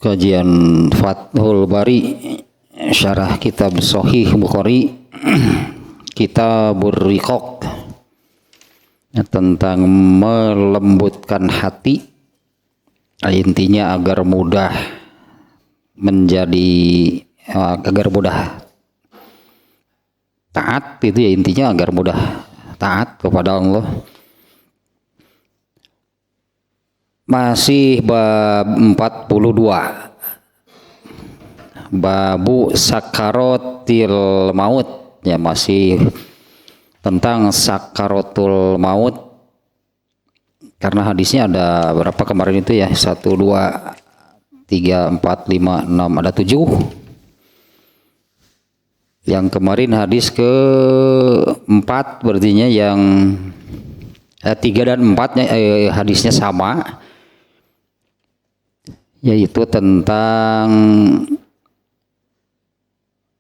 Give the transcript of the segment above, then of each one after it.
Kajian Fathul Bari Syarah Kitab Sahih Bukhari Kitabur Riqaq tentang melembutkan hati, intinya agar mudah menjadi agar mudah taat, itu ya intinya agar mudah taat kepada Allah. Masih bab 42, babu sakaratil maut, ya masih tentang sakaratul maut, karena hadisnya ada berapa kemarin itu ya, 1, 2, 3, 4, 5, 6, ada 7. Yang kemarin hadis ke-4 berartinya yang 3 dan 4-nya hadisnya sama, yaitu tentang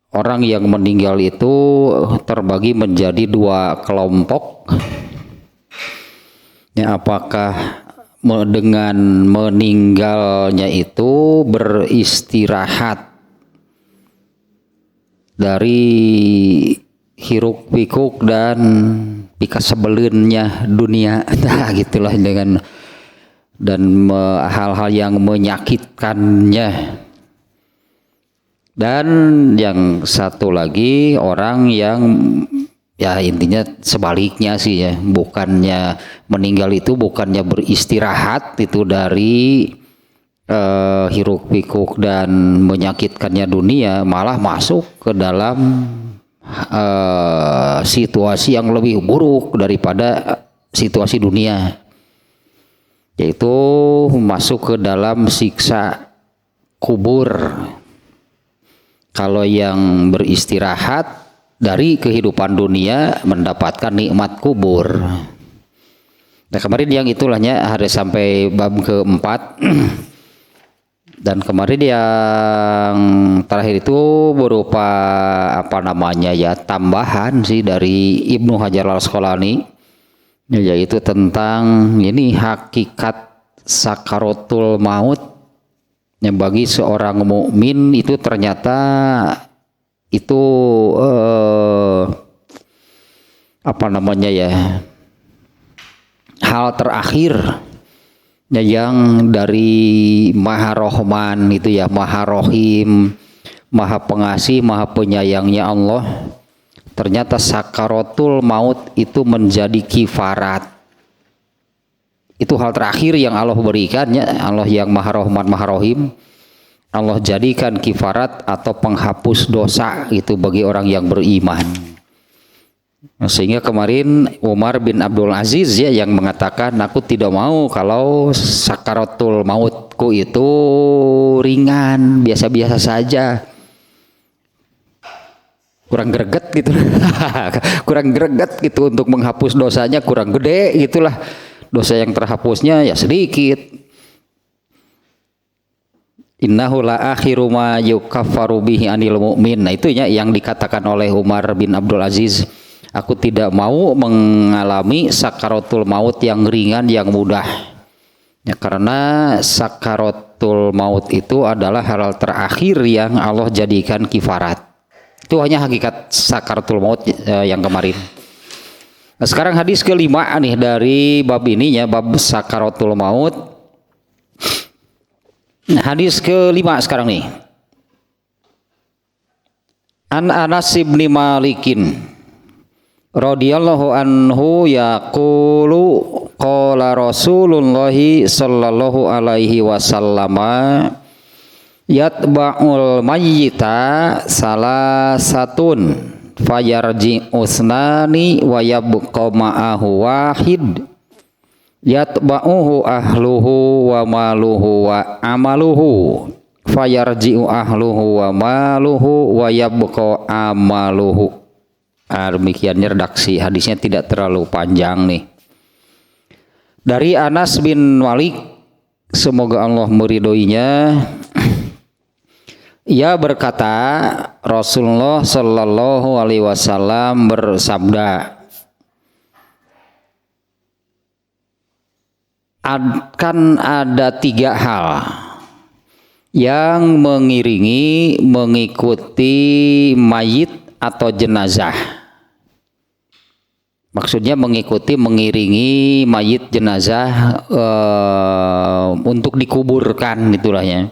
orang yang meninggal itu terbagi menjadi 2 kelompok. Ya, apakah dengan meninggalnya itu beristirahat dari hiruk pikuk dan pika sebelunnya dunia, nah gitulah, dengan dan hal-hal yang menyakitkannya. Dan yang satu lagi orang yang ya intinya sebaliknya sih ya, bukannya meninggal itu bukannya beristirahat itu dari hiruk pikuk dan menyakitkannya dunia, malah masuk ke dalam situasi yang lebih buruk daripada situasi dunia, yaitu masuk ke dalam siksa kubur. Kalau yang beristirahat dari kehidupan dunia mendapatkan nikmat kubur. Nah kemarin yang itulahnya hari sampai bab ke-4. Dan kemarin yang terakhir itu berupa apa namanya ya, tambahan sih dari Ibnu Hajar Al-Asqalani, yaitu tentang ini hakikat sakaratul maut yang bagi seorang mukmin itu ternyata itu apa namanya ya, hal terakhir ya, yang dari Maha Rohman itu ya, Maha Rohim, Maha Pengasih, Maha Penyayangnya Allah. Ternyata sakaratul maut itu menjadi kifarat. Itu hal terakhir yang Allah berikannya, Allah yang Maha Rohman, Maha Rohim. Allah jadikan kifarat atau penghapus dosa itu bagi orang yang beriman. Sehingga kemarin Umar bin Abdul Aziz ya yang mengatakan, aku tidak mau kalau sakaratul mautku itu ringan, biasa-biasa saja, kurang greget gitu. Kurang greget gitu untuk menghapus dosanya, kurang gede gitulah, dosa yang terhapusnya ya sedikit. Innahu la akhiru ma yukaffaru bihi anil mu'min. Nah itu ya yang dikatakan oleh Umar bin Abdul Aziz, aku tidak mau mengalami sakaratul maut yang ringan, yang mudah. Ya, karena sakaratul maut itu adalah hal terakhir yang Allah jadikan kifarat. Itu hanya hakikat sakaratul maut yang kemarin. Nah, sekarang hadis ke-5 nih dari bab ini ya, bab sakaratul maut. Nah, hadis ke-5 sekarang nih. An Anas bin Malikin radhiyallahu anhu yaqulu qala Rasulullah sallallahu alaihi wasallam yatba'ul mayyita salasatun fayarji usnani wa yabqa ma'ahu wahid yatba'uhu ahluhu wa maluhu wa amaluhu fayarji'u ahluhu wa maluhu wa yabqa amaluhu. Demikiannya redaksi hadisnya, tidak terlalu panjang nih. Dari Anas bin Malik, semoga Allah meridhoinya, ia berkata, Rasulullah Shallallahu Alaihi Wasallam bersabda, akan ada 3 hal yang mengiringi, mengikuti mayit atau jenazah. Maksudnya mengikuti, mengiringi mayit jenazah untuk dikuburkan, itulah ya.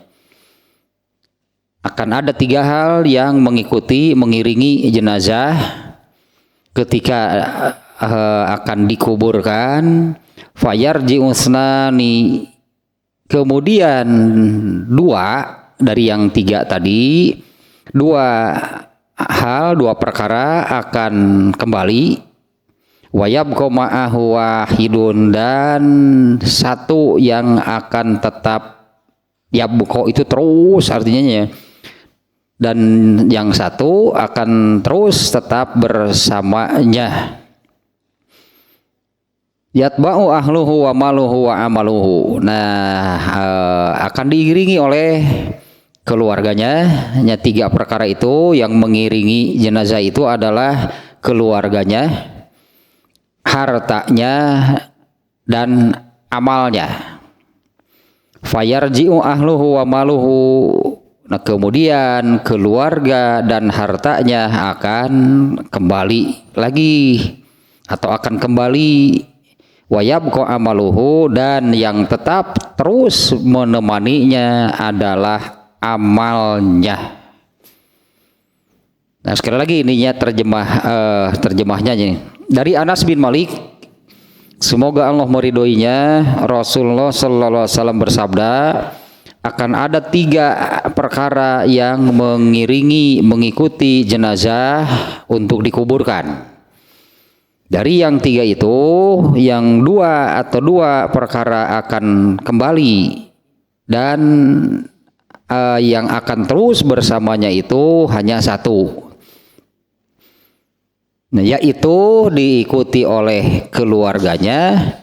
Akan ada 3 hal yang mengikuti, mengiringi jenazah ketika akan dikuburkan. Fayarji usnani, kemudian 2 dari yang 3 tadi, 2 perkara akan kembali. Wayabqa ma'ahu wahidun, dan 1 yang akan tetap, yabqa itu terus artinya ya, dan yang 1 akan terus tetap bersamanya. Yatba'u ahluhu wa maluhu wa amaluhu. Nah, akan diiringi oleh keluarganya. 3 perkara itu yang mengiringi jenazah itu adalah keluarganya, hartanya, dan amalnya. Fayarji'u ahluhu wa maluhu. Nah, kemudian keluarga dan hartanya akan kembali lagi atau akan kembali. Wayabqa amaluhu, dan yang tetap terus menemaninya adalah amalnya. Nah, sekali lagi ininya terjemahnya ini. Dari Anas bin Malik, semoga Allah meridhoinya, Rasulullah sallallahu alaihi wasallam bersabda, akan ada 3 perkara yang mengiringi, mengikuti jenazah untuk dikuburkan. Dari yang 3 itu, yang 2 perkara akan kembali, dan yang akan terus bersamanya itu hanya 1. Nah, yaitu diikuti oleh keluarganya,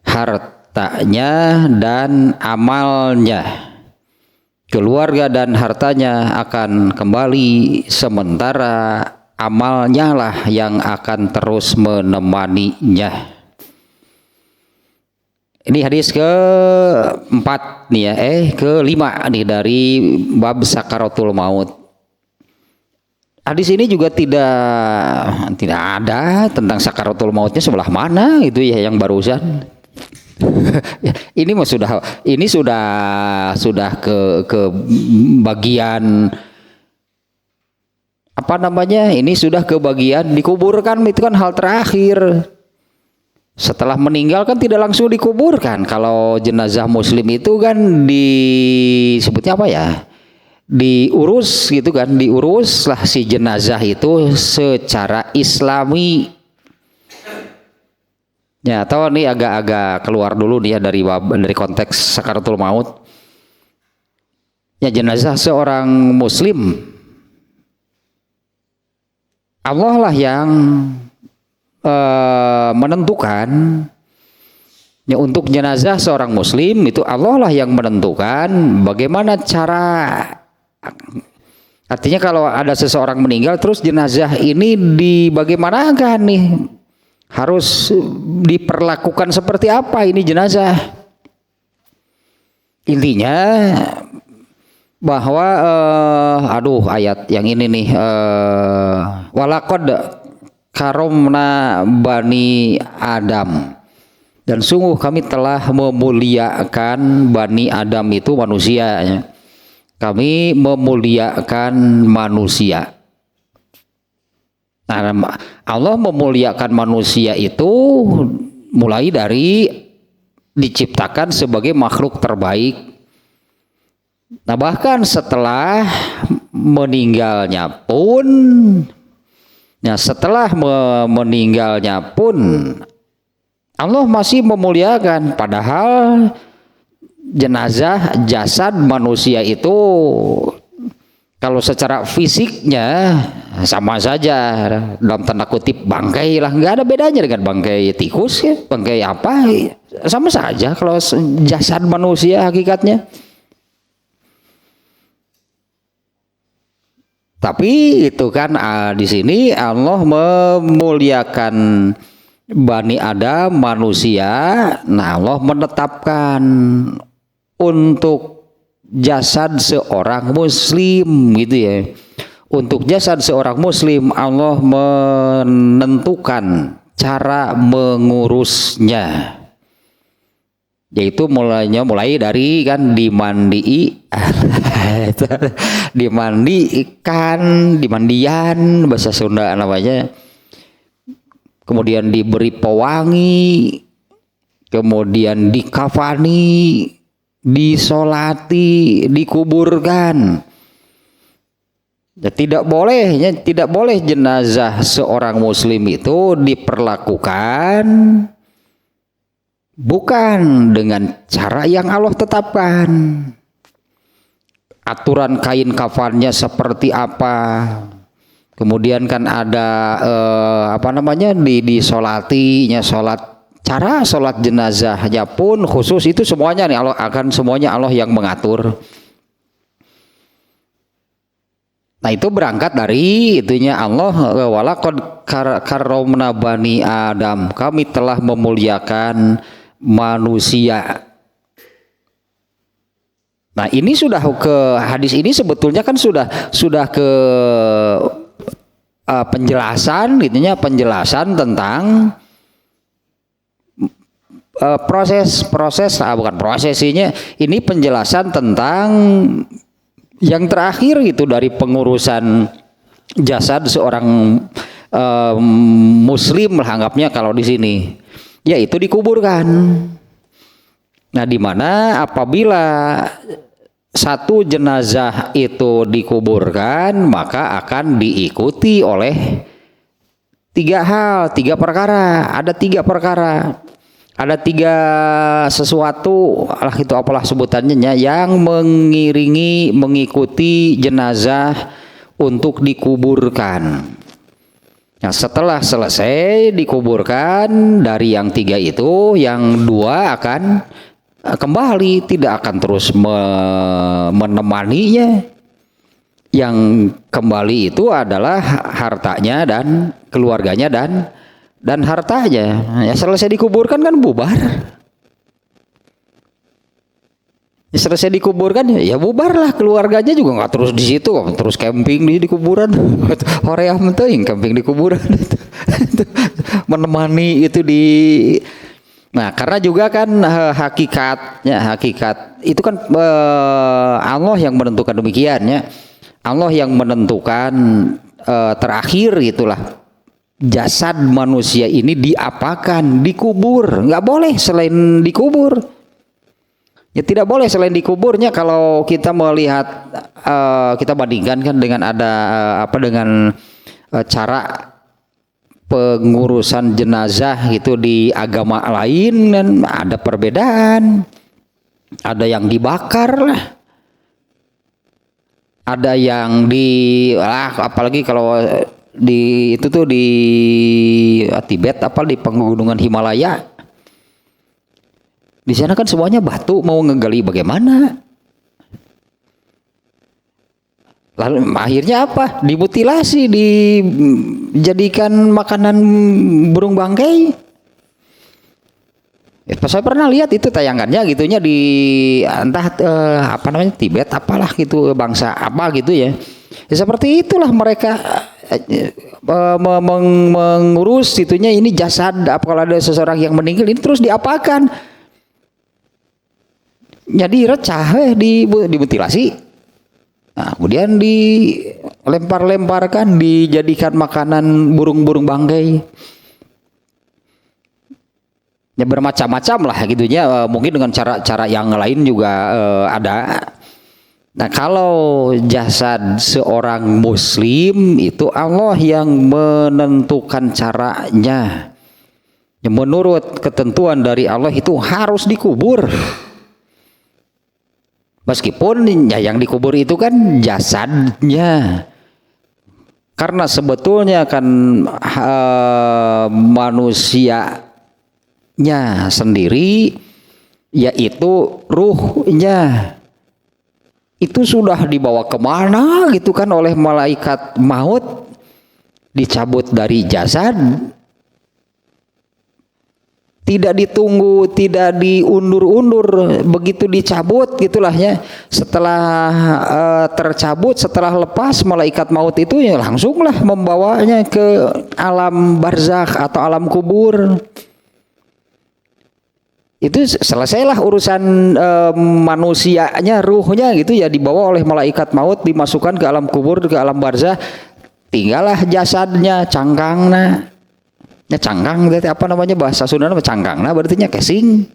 hartanya, dan amalnya. Keluarga dan hartanya akan kembali, sementara amalnya lah yang akan terus menemaninya. Ini hadis ke-4 nih ya, ke-5 nih dari bab sakaratul maut. Hadis ini juga tidak ada tentang sakaratul mautnya sebelah mana itu ya yang barusan. Ini mah sudah ke bagian apa namanya? Ini sudah ke bagian dikuburkan, itu kan hal terakhir. Setelah meninggal kan tidak langsung dikuburkan. Kalau jenazah muslim itu kan disebutnya apa ya? Diurus gitu kan, diuruslah si jenazah itu secara islami. Ya, atau ini agak-agak keluar dulu nih ya dari konteks sakaratul maut. Ya, jenazah seorang muslim, Allah lah yang menentukan. Ya, untuk jenazah seorang muslim itu Allah lah yang menentukan bagaimana cara. Artinya kalau ada seseorang meninggal terus jenazah ini bagaimanakan nih? Harus diperlakukan seperti apa ini jenazah? Intinya bahwa ayat yang ini nih, walaqad karomna bani Adam, dan sungguh kami telah memuliakan bani Adam, itu manusia. Kami memuliakan manusia. Nah, Allah memuliakan manusia itu mulai dari diciptakan sebagai makhluk terbaik. Nah, bahkan setelah meninggalnya pun, Allah masih memuliakan. Padahal jenazah, jasad manusia itu kalau secara fisiknya sama saja, dalam tanda kutip bangkai lah, nggak ada bedanya dengan bangkai tikus ya, bangkai apa, sama saja kalau jasad manusia hakikatnya. Tapi itu kan di sini Allah memuliakan Bani Adam, manusia. Nah, Allah menetapkan untuk jasad seorang muslim gitu ya. Untuk jasad seorang muslim Allah menentukan cara mengurusnya, yaitu mulai dari kan dimandian bahasa Sunda namanya, kemudian diberi pewangi, kemudian dikafani, disolati, dikuburkan. Ya, tidak boleh jenazah seorang muslim itu diperlakukan bukan dengan cara yang Allah tetapkan. Aturan kain kafannya seperti apa, kemudian kan ada disolatinya, cara sholat jenazahnya pun khusus, itu semuanya nih Allah yang mengatur. Nah itu berangkat dari itunya Allah, walaqad karramna bani Adam, kami telah memuliakan manusia. Nah ini sudah ke hadis ini sebetulnya kan sudah ke penjelasan penjelasan tentang ini penjelasan tentang yang terakhir itu dari pengurusan jasad seorang muslim lah anggapnya kalau di sini, yaitu dikuburkan. Nah di mana apabila satu jenazah itu dikuburkan maka akan diikuti oleh tiga perkara. Ada tiga sesuatu lah, itu apalah sebutannya, yang mengikuti jenazah untuk dikuburkan. Nah setelah selesai dikuburkan dari yang tiga itu, yang dua akan kembali, tidak akan terus menemaninya. Yang kembali itu adalah hartanya dan keluarganya dan hartanya. Ya selesai dikuburkan kan bubar. Ya selesai dikuburkan ya bubarlah, keluarganya juga nggak terus di situ, terus camping di kuburan. Hoream teuing camping di kuburan. Menemani itu di. Nah karena juga kan hakikat itu kan Allah yang menentukan demikian ya. Allah yang menentukan terakhir itulah. Jasad manusia ini diapakan, dikubur, nggak boleh selain dikubur. Ya tidak boleh selain dikuburnya. Kalau kita melihat kita bandingkan kan dengan dengan cara pengurusan jenazah itu di agama lain, dan ada perbedaan. Ada yang dibakar lah, ada yang apalagi kalau di Tibet di pegunungan Himalaya, di sana kan semuanya batu, mau ngegali bagaimana? Lalu akhirnya apa? Dimutilasi, dijadikan makanan burung bangkai. Saya pernah lihat itu tayangannya gitunya di entah Tibet apalah gitu, bangsa apa gitu ya. Ya seperti itulah mereka mengurus itunya, ini jasad kalau ada seseorang yang meninggal ini terus diapakan? Jadi recah dimutilasi. Nah, kemudian dilempar-lemparkan, dijadikan makanan burung-burung bangkai. Ya bermacam-macam lah gitunya, mungkin dengan cara-cara yang lain juga ada. Nah kalau jasad seorang muslim itu Allah yang menentukan caranya. Ya, menurut ketentuan dari Allah itu harus dikubur. Meskipun ya yang dikubur itu kan jasadnya. Karena sebetulnya kan manusianya sendiri yaitu ruhnya itu sudah dibawa kemana gitu kan oleh malaikat maut, dicabut dari jasad, tidak ditunggu, tidak diundur-undur, begitu dicabut gitulah ya. Setelah tercabut, setelah lepas malaikat maut itu ya langsunglah membawanya ke alam barzakh atau alam kubur. Itu selesailah urusan manusianya, ruhnya gitu ya, dibawa oleh malaikat maut, dimasukkan ke alam kubur, ke alam barzakh. Tinggallah jasadnya, cangkangna. Ya cangkang berarti apa namanya bahasa Sunda nama cangkangna berartinya casing.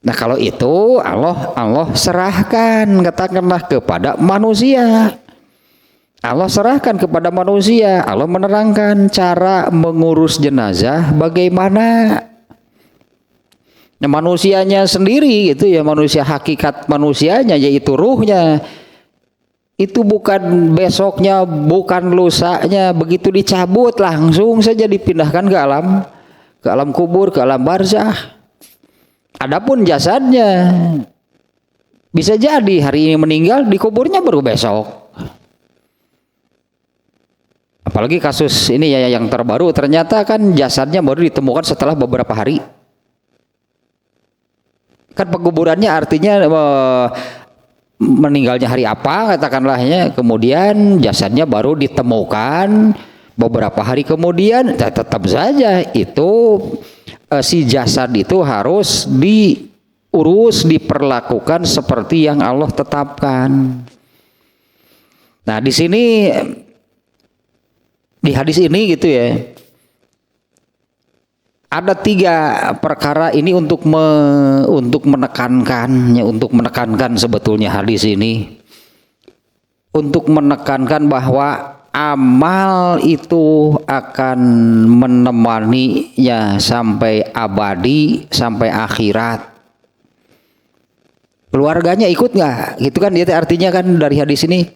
Nah kalau itu Allah serahkan katakanlah kepada manusia. Allah serahkan kepada manusia. Allah menerangkan cara mengurus jenazah bagaimana. Nah, manusianya sendiri gitu ya, manusia hakikat manusianya yaitu ruhnya. Itu bukan besoknya, bukan lusanya, begitu dicabut langsung saja dipindahkan ke alam kubur, ke alam barzakh. Adapun jasadnya bisa jadi hari ini meninggal, dikuburnya baru besok. Apalagi kasus ini ya yang terbaru, ternyata kan jasadnya baru ditemukan setelah beberapa hari. Kan penguburannya artinya meninggalnya hari apa katakanlahnya, kemudian jasadnya baru ditemukan beberapa hari kemudian. Tetap saja itu si jasad itu harus diurus, diperlakukan seperti yang Allah tetapkan. Nah di sini di hadis ini gitu ya, ada 3 perkara ini untuk menekankannya, untuk menekankan sebetulnya hadis ini, untuk menekankan bahwa amal itu akan menemaninya sampai abadi, sampai akhirat. Keluarganya ikut nggak? Gitu kan dia artinya kan dari hadis ini,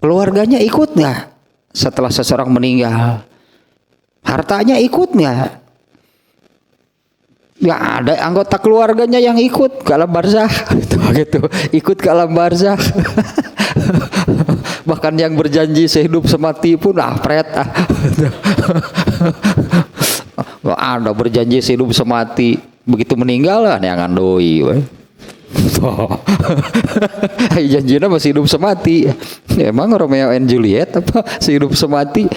keluarganya ikut nggak setelah seseorang meninggal? Hartanya ikut nggak? Ya ada anggota keluarganya yang ikut ke alam barzakh gitu, ikut ke alam barzakh. Bahkan yang berjanji sehidup semati pun pret. Ada berjanji sehidup semati, begitu meninggal lah yang ngandoi. Janjinya masih hidup semati. Emang Romeo and Juliet apa sehidup semati,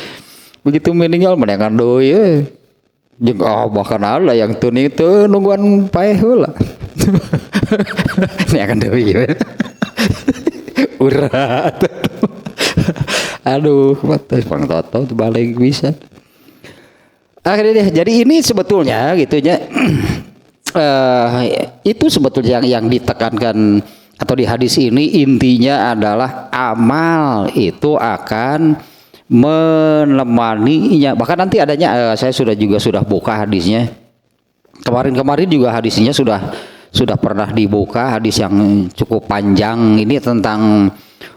begitu meninggal mana yang ngandoi. Jeung bahkan ada yang tuni itu nungguan paeh heula. Ini akan deui. Urat. Aduh, mata pang toto balik bisa. Akhirnya jadi ini sebetulnya gitu ya. Itu sebetulnya yang ditekankan atau di hadis ini intinya adalah amal itu akan menemaninya. Bahkan nanti adanya saya sudah buka hadisnya. Kemarin juga hadisnya sudah pernah dibuka, hadis yang cukup panjang ini tentang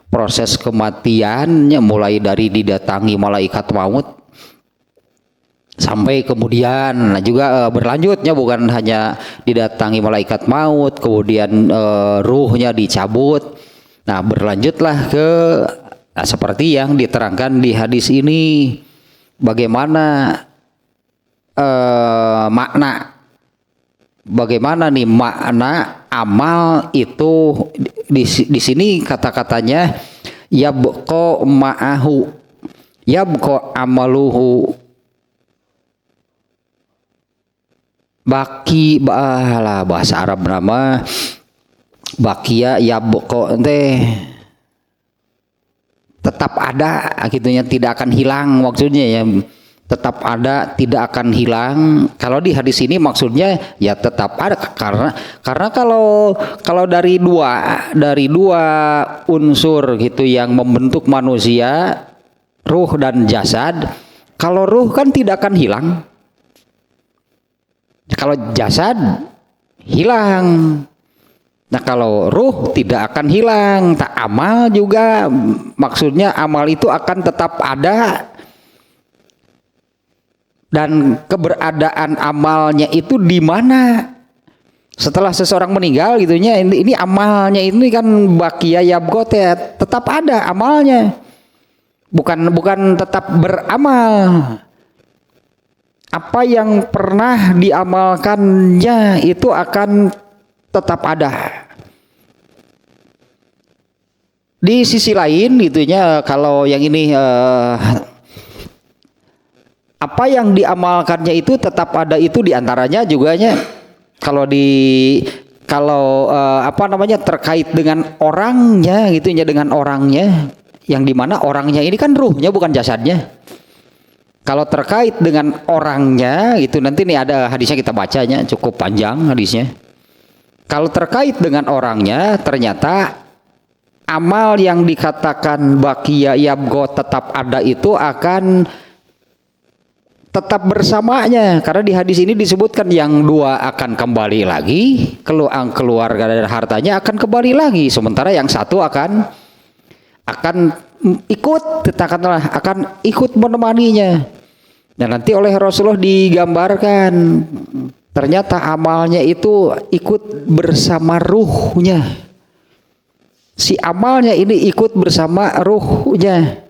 proses kematiannya, mulai dari didatangi malaikat maut sampai kemudian juga berlanjutnya bukan hanya didatangi malaikat maut kemudian ruhnya dicabut. Nah, berlanjutlah ke seperti yang diterangkan di hadis ini, bagaimana bagaimana nih makna amal itu di sini kata-katanya yabqa ma'ahu, yabqa amaluhu, baki bahasa Arab nama bakia yabqa teh tetap ada gitunya, tidak akan hilang maksudnya ya, tetap ada, tidak akan hilang. Kalau di hadis ini maksudnya ya tetap ada, karena kalau dari dua unsur gitu yang membentuk manusia, ruh dan jasad. Kalau ruh kan tidak akan hilang, kalau jasad hilang. Nah kalau ruh tidak akan hilang, tak amal juga, maksudnya amal itu akan tetap ada, dan keberadaan amalnya itu di mana? Setelah seseorang meninggal gitunya, ini amalnya ini kan bakia yabgot ya, tetap ada amalnya, bukan tetap beramal. apa yang pernah diamalkannya itu akan tetap ada. Di sisi lain gitunya, kalau yang ini apa yang diamalkannya itu tetap ada, itu diantaranya juganya kalau terkait dengan orangnya gitunya, dengan orangnya, yang dimana orangnya ini kan ruhnya bukan jasadnya. Kalau terkait dengan orangnya itu nanti nih ada hadisnya, kita bacanya cukup panjang hadisnya. Kalau terkait dengan orangnya, ternyata amal yang dikatakan baqiya yabqa tetap ada itu akan tetap bersamanya, karena di hadis ini disebutkan yang dua akan kembali lagi, keluarga dan hartanya akan kembali lagi, sementara yang satu akan ikut, katakanlah akan ikut menemaninya. Dan nanti oleh Rasulullah digambarkan ternyata amalnya itu ikut bersama ruhnya. Si amalnya ini ikut bersama ruhnya.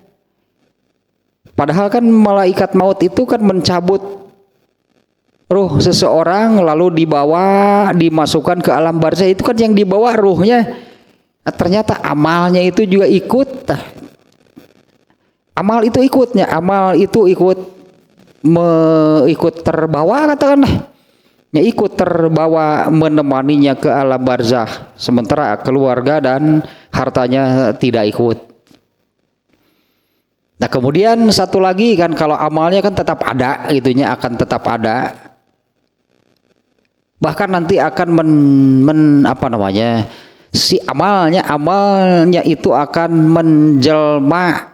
Padahal kan malaikat maut itu kan mencabut ruh seseorang lalu dimasukkan ke alam barzah, itu kan yang dibawa ruhnya. Nah, ternyata amalnya itu juga ikut. Amal itu ikut terbawa, katakanlah. Ya, ikut terbawa menemaninya ke alam barzah, sementara keluarga dan hartanya tidak ikut. Nah, kemudian satu lagi kan, kalau amalnya kan tetap ada, itunya akan tetap ada. Bahkan nanti akan si amalnya itu akan menjelma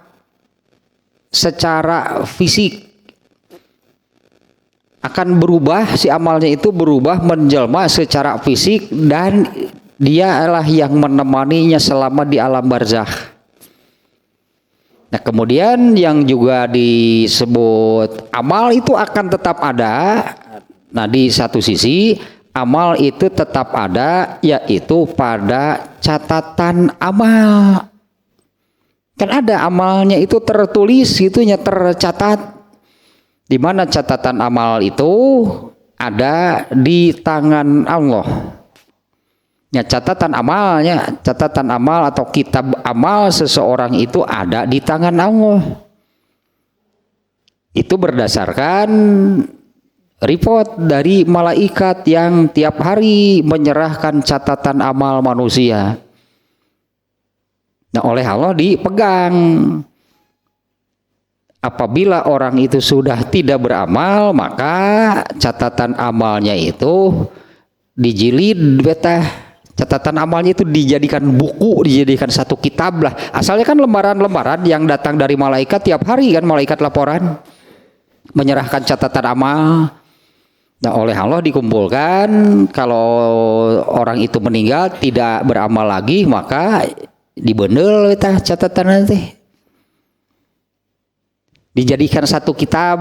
secara fisik, akan berubah, si amalnya itu berubah menjelma secara fisik, dan dialah yang menemaninya selama di alam barzakh. Nah, kemudian yang juga disebut amal itu akan tetap ada. Nah, di satu sisi amal itu tetap ada, yaitu pada catatan amal. Kan ada amalnya itu tertulis gitunya, tercatat. Di mana catatan amal itu ada di tangan Allah. Ya, catatan amal atau kitab amal seseorang itu ada di tangan Allah. Itu berdasarkan report dari malaikat yang tiap hari menyerahkan catatan amal manusia. Nah, oleh Allah dipegang. Apabila orang itu sudah tidak beramal, maka catatan amalnya itu dijilid betah. Catatan amalnya itu dijadikan buku, dijadikan satu kitab lah. Asalnya kan lembaran-lembaran yang datang dari malaikat tiap hari kan, malaikat laporan menyerahkan catatan amal. Nah, oleh Allah dikumpulkan. Kalau orang itu meninggal tidak beramal lagi, maka dibendel betah catatan nanti, dijadikan satu kitab.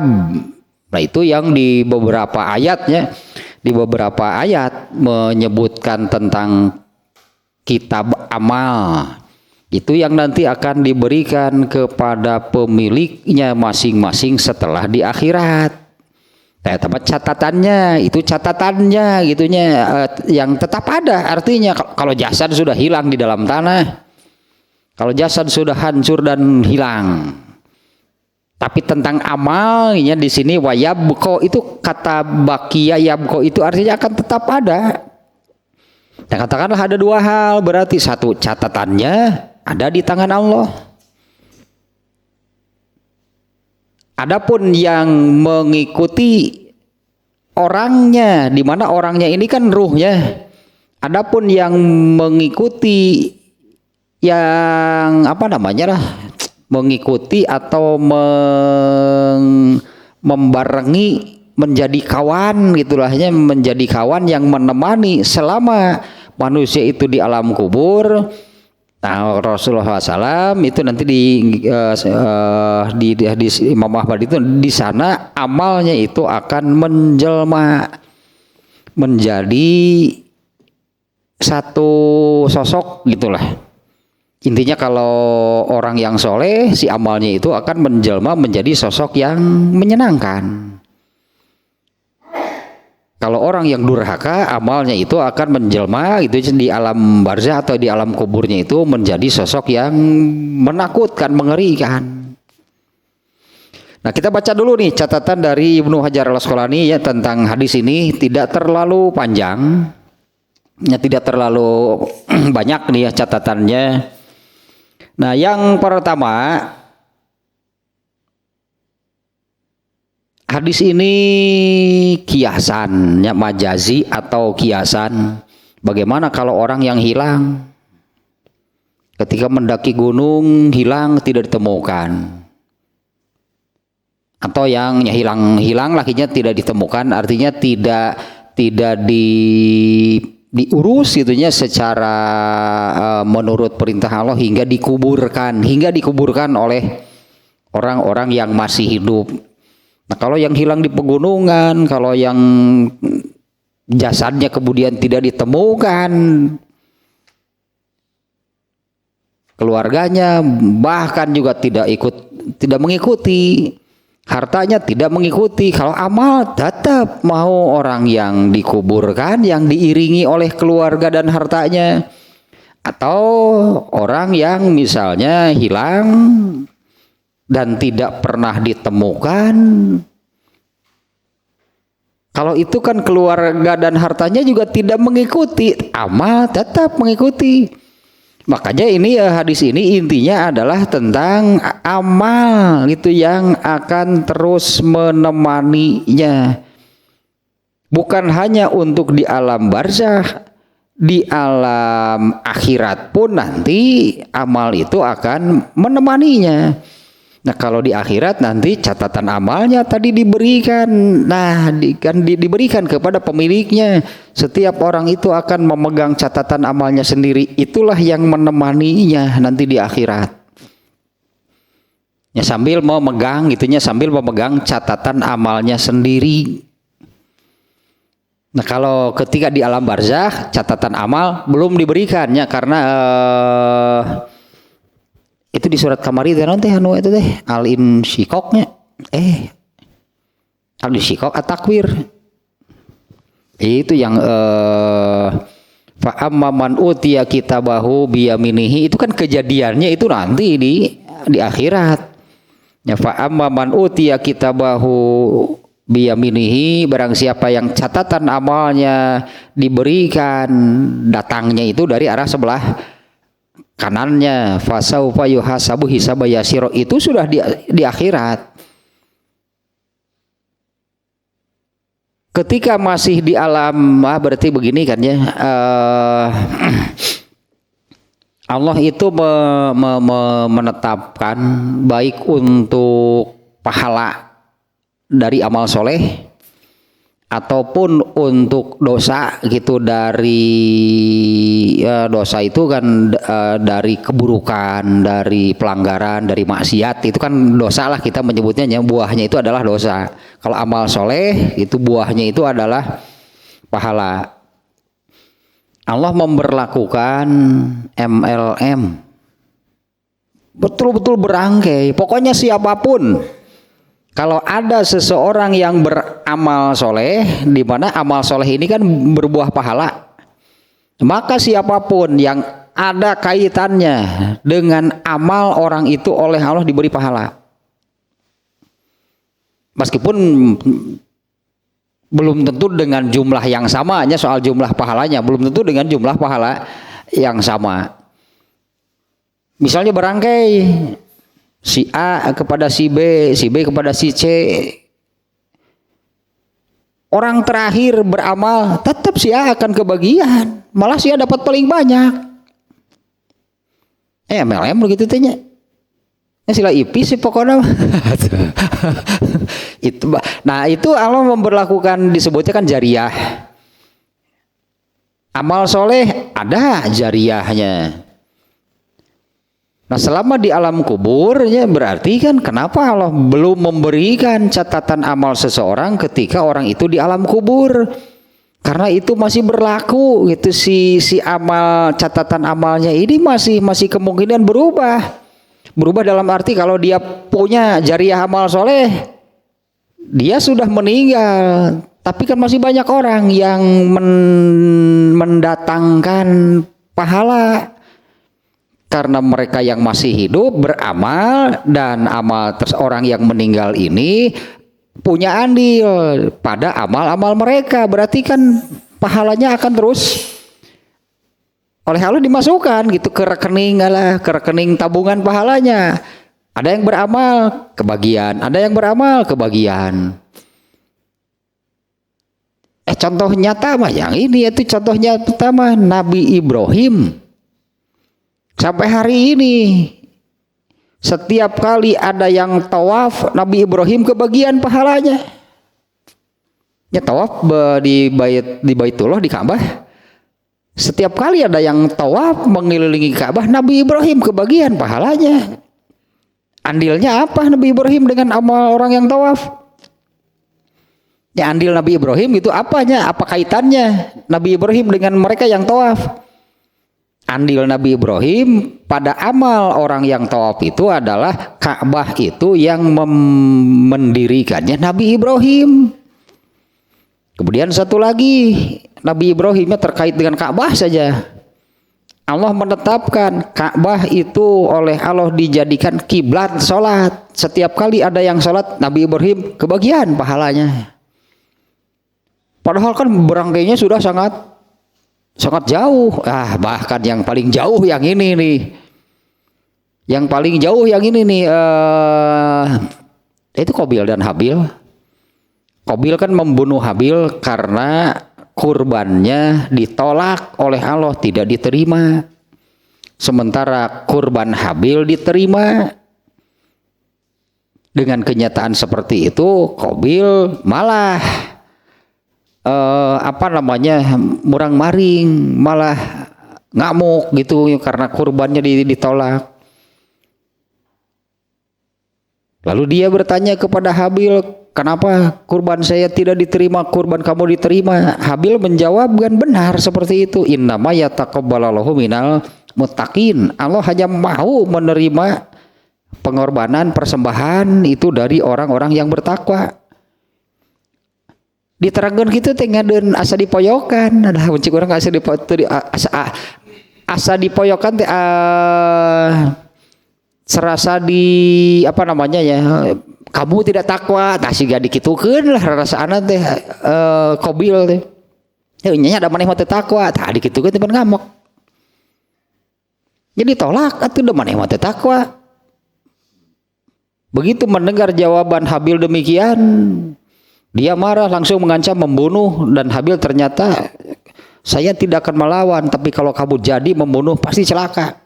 Nah, itu yang di beberapa ayatnya, di beberapa ayat menyebutkan tentang kitab amal. Itu yang nanti akan diberikan kepada pemiliknya masing-masing setelah di akhirat. Nah, tempat catatannya, itu catatannya gitunya yang tetap ada. Artinya kalau jasad sudah hilang di dalam tanah, kalau jasad sudah hancur dan hilang, tapi tentang amalnya di sini wayabqa, itu kata baqiya yabqa itu artinya akan tetap ada. Dan katakanlah ada dua hal, berarti satu, catatannya ada di tangan Allah. Adapun yang mengikuti orangnya, di mana orangnya ini kan ruhnya. Adapun yang mengikuti yang mengikuti atau membarengi, menjadi kawan gitulahnya, menjadi kawan yang menemani selama manusia itu di alam kubur. Nah, Rasulullah SAW itu nanti di hadis Imam Ahmad itu, di sana amalnya itu akan menjelma menjadi satu sosok gitulah. Intinya kalau orang yang soleh, si amalnya itu akan menjelma menjadi sosok yang menyenangkan. Kalau orang yang durhaka, amalnya itu akan menjelma gitu di alam barzah atau di alam kuburnya itu menjadi sosok yang menakutkan, mengerikan. Nah, kita baca dulu nih catatan dari Ibnu Hajar Al-Asqalani ya tentang hadis ini, tidak terlalu panjang. Ya, tidak terlalu banyak nih ya catatannya. Nah, yang pertama, hadis ini kiasan, ya, majazi atau kiasan. Bagaimana kalau orang yang hilang ketika mendaki gunung hilang tidak ditemukan, atau yang hilang lakinya tidak ditemukan, artinya tidak diurus gitunya secara menurut perintah Allah hingga dikuburkan oleh orang-orang yang masih hidup. Nah, kalau yang hilang di pegunungan, kalau yang jasadnya kemudian tidak ditemukan, keluarganya bahkan juga tidak mengikuti, hartanya tidak mengikuti. Kalau amal tetap mau orang yang dikuburkan, yang diiringi oleh keluarga dan hartanya, atau orang yang misalnya hilang dan tidak pernah ditemukan. Kalau itu kan keluarga dan hartanya juga tidak mengikuti, amal tetap mengikuti. Makanya ini hadis ini intinya adalah tentang amal itu yang akan terus menemaninya. Bukan hanya untuk di alam barzah, di alam akhirat pun nanti amal itu akan menemaninya. Nah, kalau di akhirat nanti catatan amalnya tadi diberikan. Nah, diberikan kepada pemiliknya. Setiap orang itu akan memegang catatan amalnya sendiri. Itulah yang menemaninya nanti di akhirat. Ya, sambil memegang catatan amalnya sendiri. Nah, kalau ketika di alam barzakh catatan amal belum diberikannya karena itu di surat Kamari nanti itu teh al-insyikoknya al-insyikok at-takwir itu yang fa amma man utiya kitabahu biyaminihi, itu kan kejadiannya itu nanti di akhirat ya. Fa amma man utiya kitabahu biyaminihi, barang siapa yang catatan amalnya diberikan, datangnya itu dari arah sebelah kanannya, fasaufa yuhasabu hisaba yasiro, itu sudah di akhirat. Ketika masih di alam berarti begini kan ya, Allah itu menetapkan baik untuk pahala dari amal soleh ataupun untuk dosa gitu, dari dosa itu kan dari keburukan, dari pelanggaran, dari maksiat, itu kan dosa lah kita menyebutnya, yang buahnya itu adalah dosa. Kalau amal soleh itu buahnya itu adalah pahala. Allah memberlakukan MLM betul-betul berangkai. Pokoknya siapapun, kalau ada seseorang yang beramal soleh, di mana amal soleh ini kan berbuah pahala, maka siapapun yang ada kaitannya dengan amal orang itu oleh Allah diberi pahala. Meskipun belum tentu dengan jumlah yang sama, hanya soal jumlah pahalanya, belum tentu dengan jumlah pahala yang sama. Misalnya berangkai, si A kepada si B kepada si C. Orang terakhir beramal, tetap si A akan kebagian, malah si A dapat paling banyak. MLM begitu tanya. Sila ipis sih pokoknya. Nah, itu Allah memberlakukan, disebutnya kan jariah. Amal soleh ada jariahnya. Nah, selama di alam kubur ya, berarti kan kenapa Allah belum memberikan catatan amal seseorang ketika orang itu di alam kubur? Karena itu masih berlaku gitu, si amal, catatan amalnya ini masih kemungkinan berubah. Berubah dalam arti kalau dia punya jariah amal soleh, dia sudah meninggal, Tapi kan masih banyak orang yang mendatangkan pahala karena mereka yang masih hidup beramal, dan amal orang yang meninggal ini punya andil pada amal-amal mereka. Berarti kan pahalanya akan terus oleh Allah dimasukkan gitu ke rekening tabungan pahalanya. Ada yang beramal kebagian, ada yang beramal kebagian. Contoh nyata mah yang ini, itu contohnya pertama Nabi Ibrahim. Sampai hari ini setiap kali ada yang tawaf, Nabi Ibrahim kebagian pahalanya. Ya tawaf di Baitullah, di Ka'bah. Setiap kali ada yang tawaf mengelilingi Ka'bah, Nabi Ibrahim kebagian pahalanya. Andilnya apa Nabi Ibrahim dengan amal orang yang tawaf? Ya andil Nabi Ibrahim itu apanya? Apa kaitannya Nabi Ibrahim dengan mereka yang tawaf? Andil Nabi Ibrahim pada amal orang yang tawaf itu adalah Ka'bah itu yang mendirikannya Nabi Ibrahim. Kemudian satu lagi, Nabi Ibrahimnya terkait dengan Ka'bah saja. Allah menetapkan Ka'bah itu oleh Allah dijadikan kiblat sholat. Setiap kali ada yang sholat, Nabi Ibrahim kebagian pahalanya. Padahal kan berangkainya sudah sangat jauh. Bahkan yang paling jauh yang ini nih. Yang paling jauh yang ini nih, itu Qabil dan Habil. Qabil kan membunuh Habil karena kurbannya ditolak oleh Allah, tidak diterima. Sementara kurban Habil diterima. Dengan kenyataan seperti itu, Qabil malah murang maring, malah ngamuk gitu karena kurbannya ditolak. Lalu dia bertanya kepada Habil, kenapa kurban saya tidak diterima, kurban kamu diterima? Habil menjawabkan benar seperti itu. Innama yataqabbalallahu minal muttaqin. Allah hanya mau menerima pengorbanan, persembahan itu dari orang-orang yang bertakwa. Diterangkan gitu teh ngadeun asa dipoyokan. Nah muncik urang asa dipoyokan teh serasa kamu tidak takwa, tah siga dikitukeun lah rasaana teh Qabil teh. Nya ada maneh mah teu takwa, tah dikitukeun teh ngamuk. Jadi tolak atuh da maneh mah teu takwa. Begitu mendengar jawaban Habil demikian, dia marah, langsung mengancam membunuh. Dan Habil ternyata, saya tidak akan melawan, tapi kalau kamu jadi membunuh pasti celaka.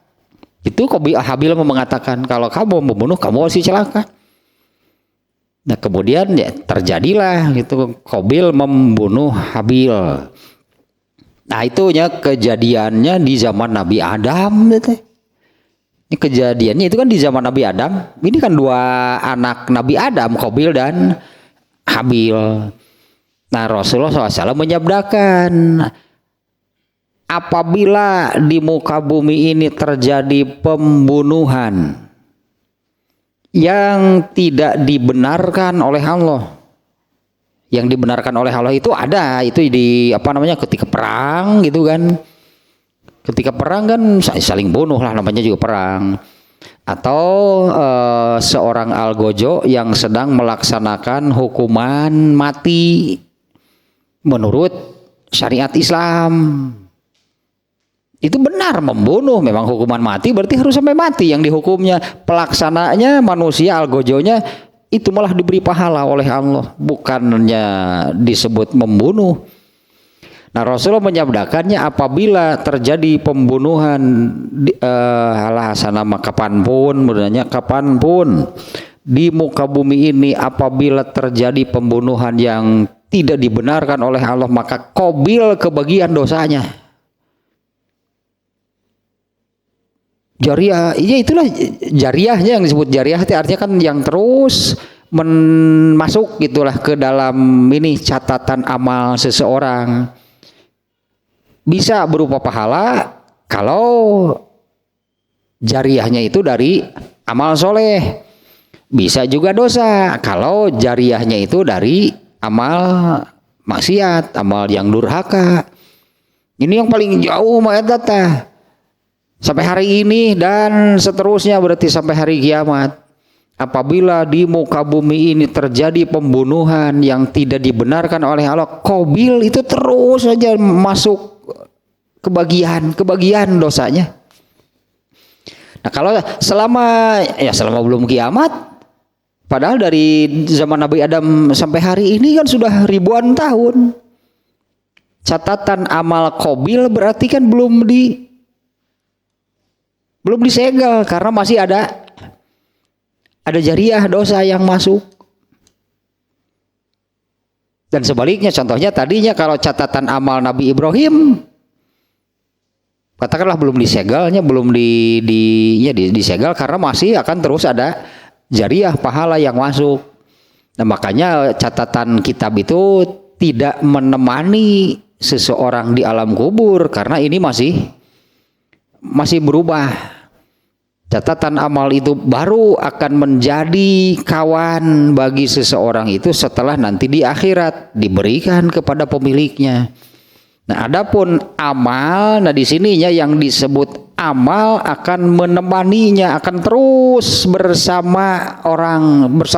Itu Habil mengatakan, kalau kamu membunuh kamu pasti celaka. Nah kemudian ya terjadilah gitu, Qabil membunuh Habil. Nah itunya kejadiannya di zaman Nabi Adam gitu. Ini kejadiannya itu kan di zaman Nabi Adam. Ini kan dua anak Nabi Adam, Qabil dan Habil. Nah Rasulullah SAW menyabdakan, apabila di muka bumi ini terjadi pembunuhan yang tidak dibenarkan oleh Allah, yang dibenarkan oleh Allah itu ada, itu ketika perang gitu kan. Ketika perang kan saling bunuh lah, namanya juga perang. Atau seorang algojo yang sedang melaksanakan hukuman mati menurut syariat Islam. Itu benar membunuh, memang hukuman mati berarti harus sampai mati yang dihukumnya. Pelaksananya manusia, algojonya itu malah diberi pahala oleh Allah, bukannya disebut membunuh. Nah Rasulullah menyabdakannya, apabila terjadi pembunuhan kapanpun di muka bumi ini, apabila terjadi pembunuhan yang tidak dibenarkan oleh Allah, maka Qabil kebagian dosanya. Jariah, iya itulah jariahnya, yang disebut jariah itu artinya kan yang terus masuk gitulah ke dalam ini catatan amal seseorang. Bisa berupa pahala kalau jariahnya itu dari amal soleh. Bisa juga dosa kalau jariahnya itu dari amal maksiat, amal yang durhaka. Ini yang paling jauh mah eta teh. Sampai hari ini dan seterusnya, berarti sampai hari kiamat. Apabila di muka bumi ini terjadi pembunuhan yang tidak dibenarkan oleh Allah, Qabil itu terus saja masuk kebagian dosanya. Nah kalau selama belum kiamat, padahal dari zaman Nabi Adam sampai hari ini kan sudah ribuan tahun. Catatan amal Qabil berarti kan belum disegel karena masih ada jariah dosa yang masuk. Dan sebaliknya, contohnya tadinya kalau catatan amal Nabi Ibrahim katakanlah belum disegelnya, belum disegel karena masih akan terus ada jariah pahala yang masuk. Nah makanya catatan kitab itu tidak menemani seseorang di alam kubur karena ini masih berubah. Catatan amal itu baru akan menjadi kawan bagi seseorang itu setelah nanti di akhirat diberikan kepada pemiliknya. Nah, adapun amal, nah di sininya yang disebut amal akan menemaninya, akan terus bersama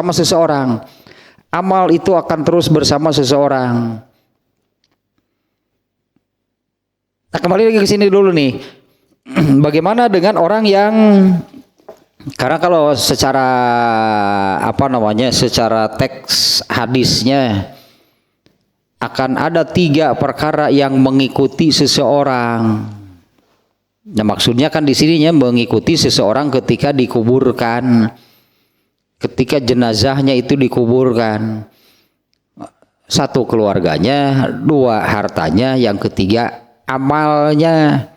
seseorang. Amal itu akan terus bersama seseorang. Nah, kembali lagi ke sini dulu nih. Bagaimana dengan orang yang, karena kalau secara secara teks hadisnya akan ada 3 perkara yang mengikuti seseorang. Nah, maksudnya kan di sininya mengikuti seseorang ketika dikuburkan, ketika jenazahnya itu dikuburkan. 1 keluarganya, 2 hartanya, yang ketiga amalnya.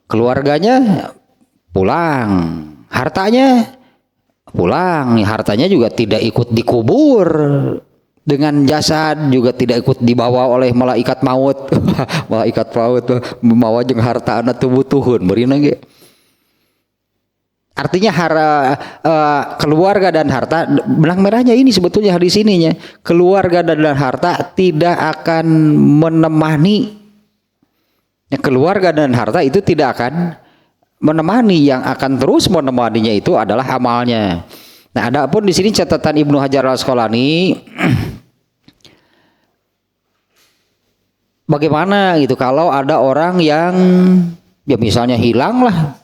Keluarganya pulang, hartanya pulang. Hartanya juga tidak ikut dikubur dengan jasad, juga tidak ikut dibawa oleh malaikat maut. Malaikat maut membawa jeung harta anak tubuh-tuhun berina ge. Artinya keluarga dan harta, benang merahnya ini sebetulnya hadis ininya, keluarga dan harta tidak akan menemani. Keluarga dan harta itu tidak akan menemani, yang akan terus menemaninya itu adalah amalnya. Nah, adapun di sini catatan Ibnu Hajar Al-Asqalani, bagaimana gitu kalau ada orang yang ya misalnya hilang lah,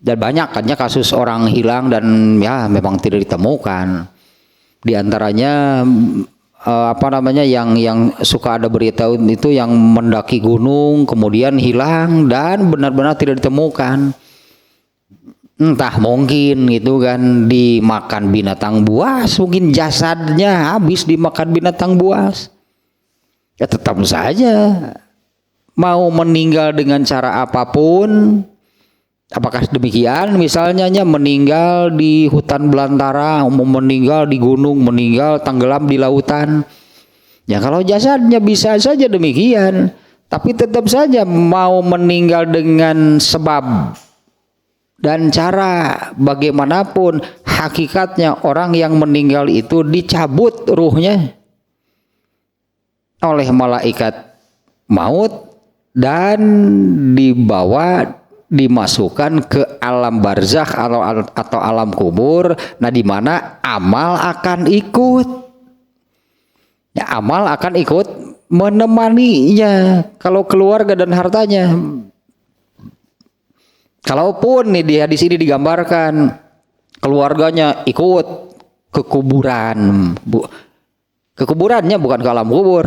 dan banyak kannya kasus orang hilang dan ya memang tidak ditemukan. Di antaranya yang suka ada berita itu yang mendaki gunung kemudian hilang dan benar-benar tidak ditemukan. Entah mungkin gitu kan dimakan binatang buas, mungkin jasadnya habis dimakan binatang buas. Ya tetap saja mau meninggal dengan cara apapun. Apakah demikian? Misalnya meninggal di hutan belantara, meninggal di gunung, meninggal tenggelam di lautan. Ya kalau jasadnya bisa saja demikian, tapi tetap saja mau meninggal dengan sebab dan cara bagaimanapun, hakikatnya orang yang meninggal itu dicabut ruhnya oleh malaikat maut dan dimasukkan ke alam barzakh atau alam kubur. Nah, di mana amal akan ikut. Ya, amal akan ikut menemaninya. Kalau keluarga dan hartanya, kalaupun nih di hadis ini digambarkan keluarganya ikut ke kuburan, kekuburannya bukan ke alam kubur.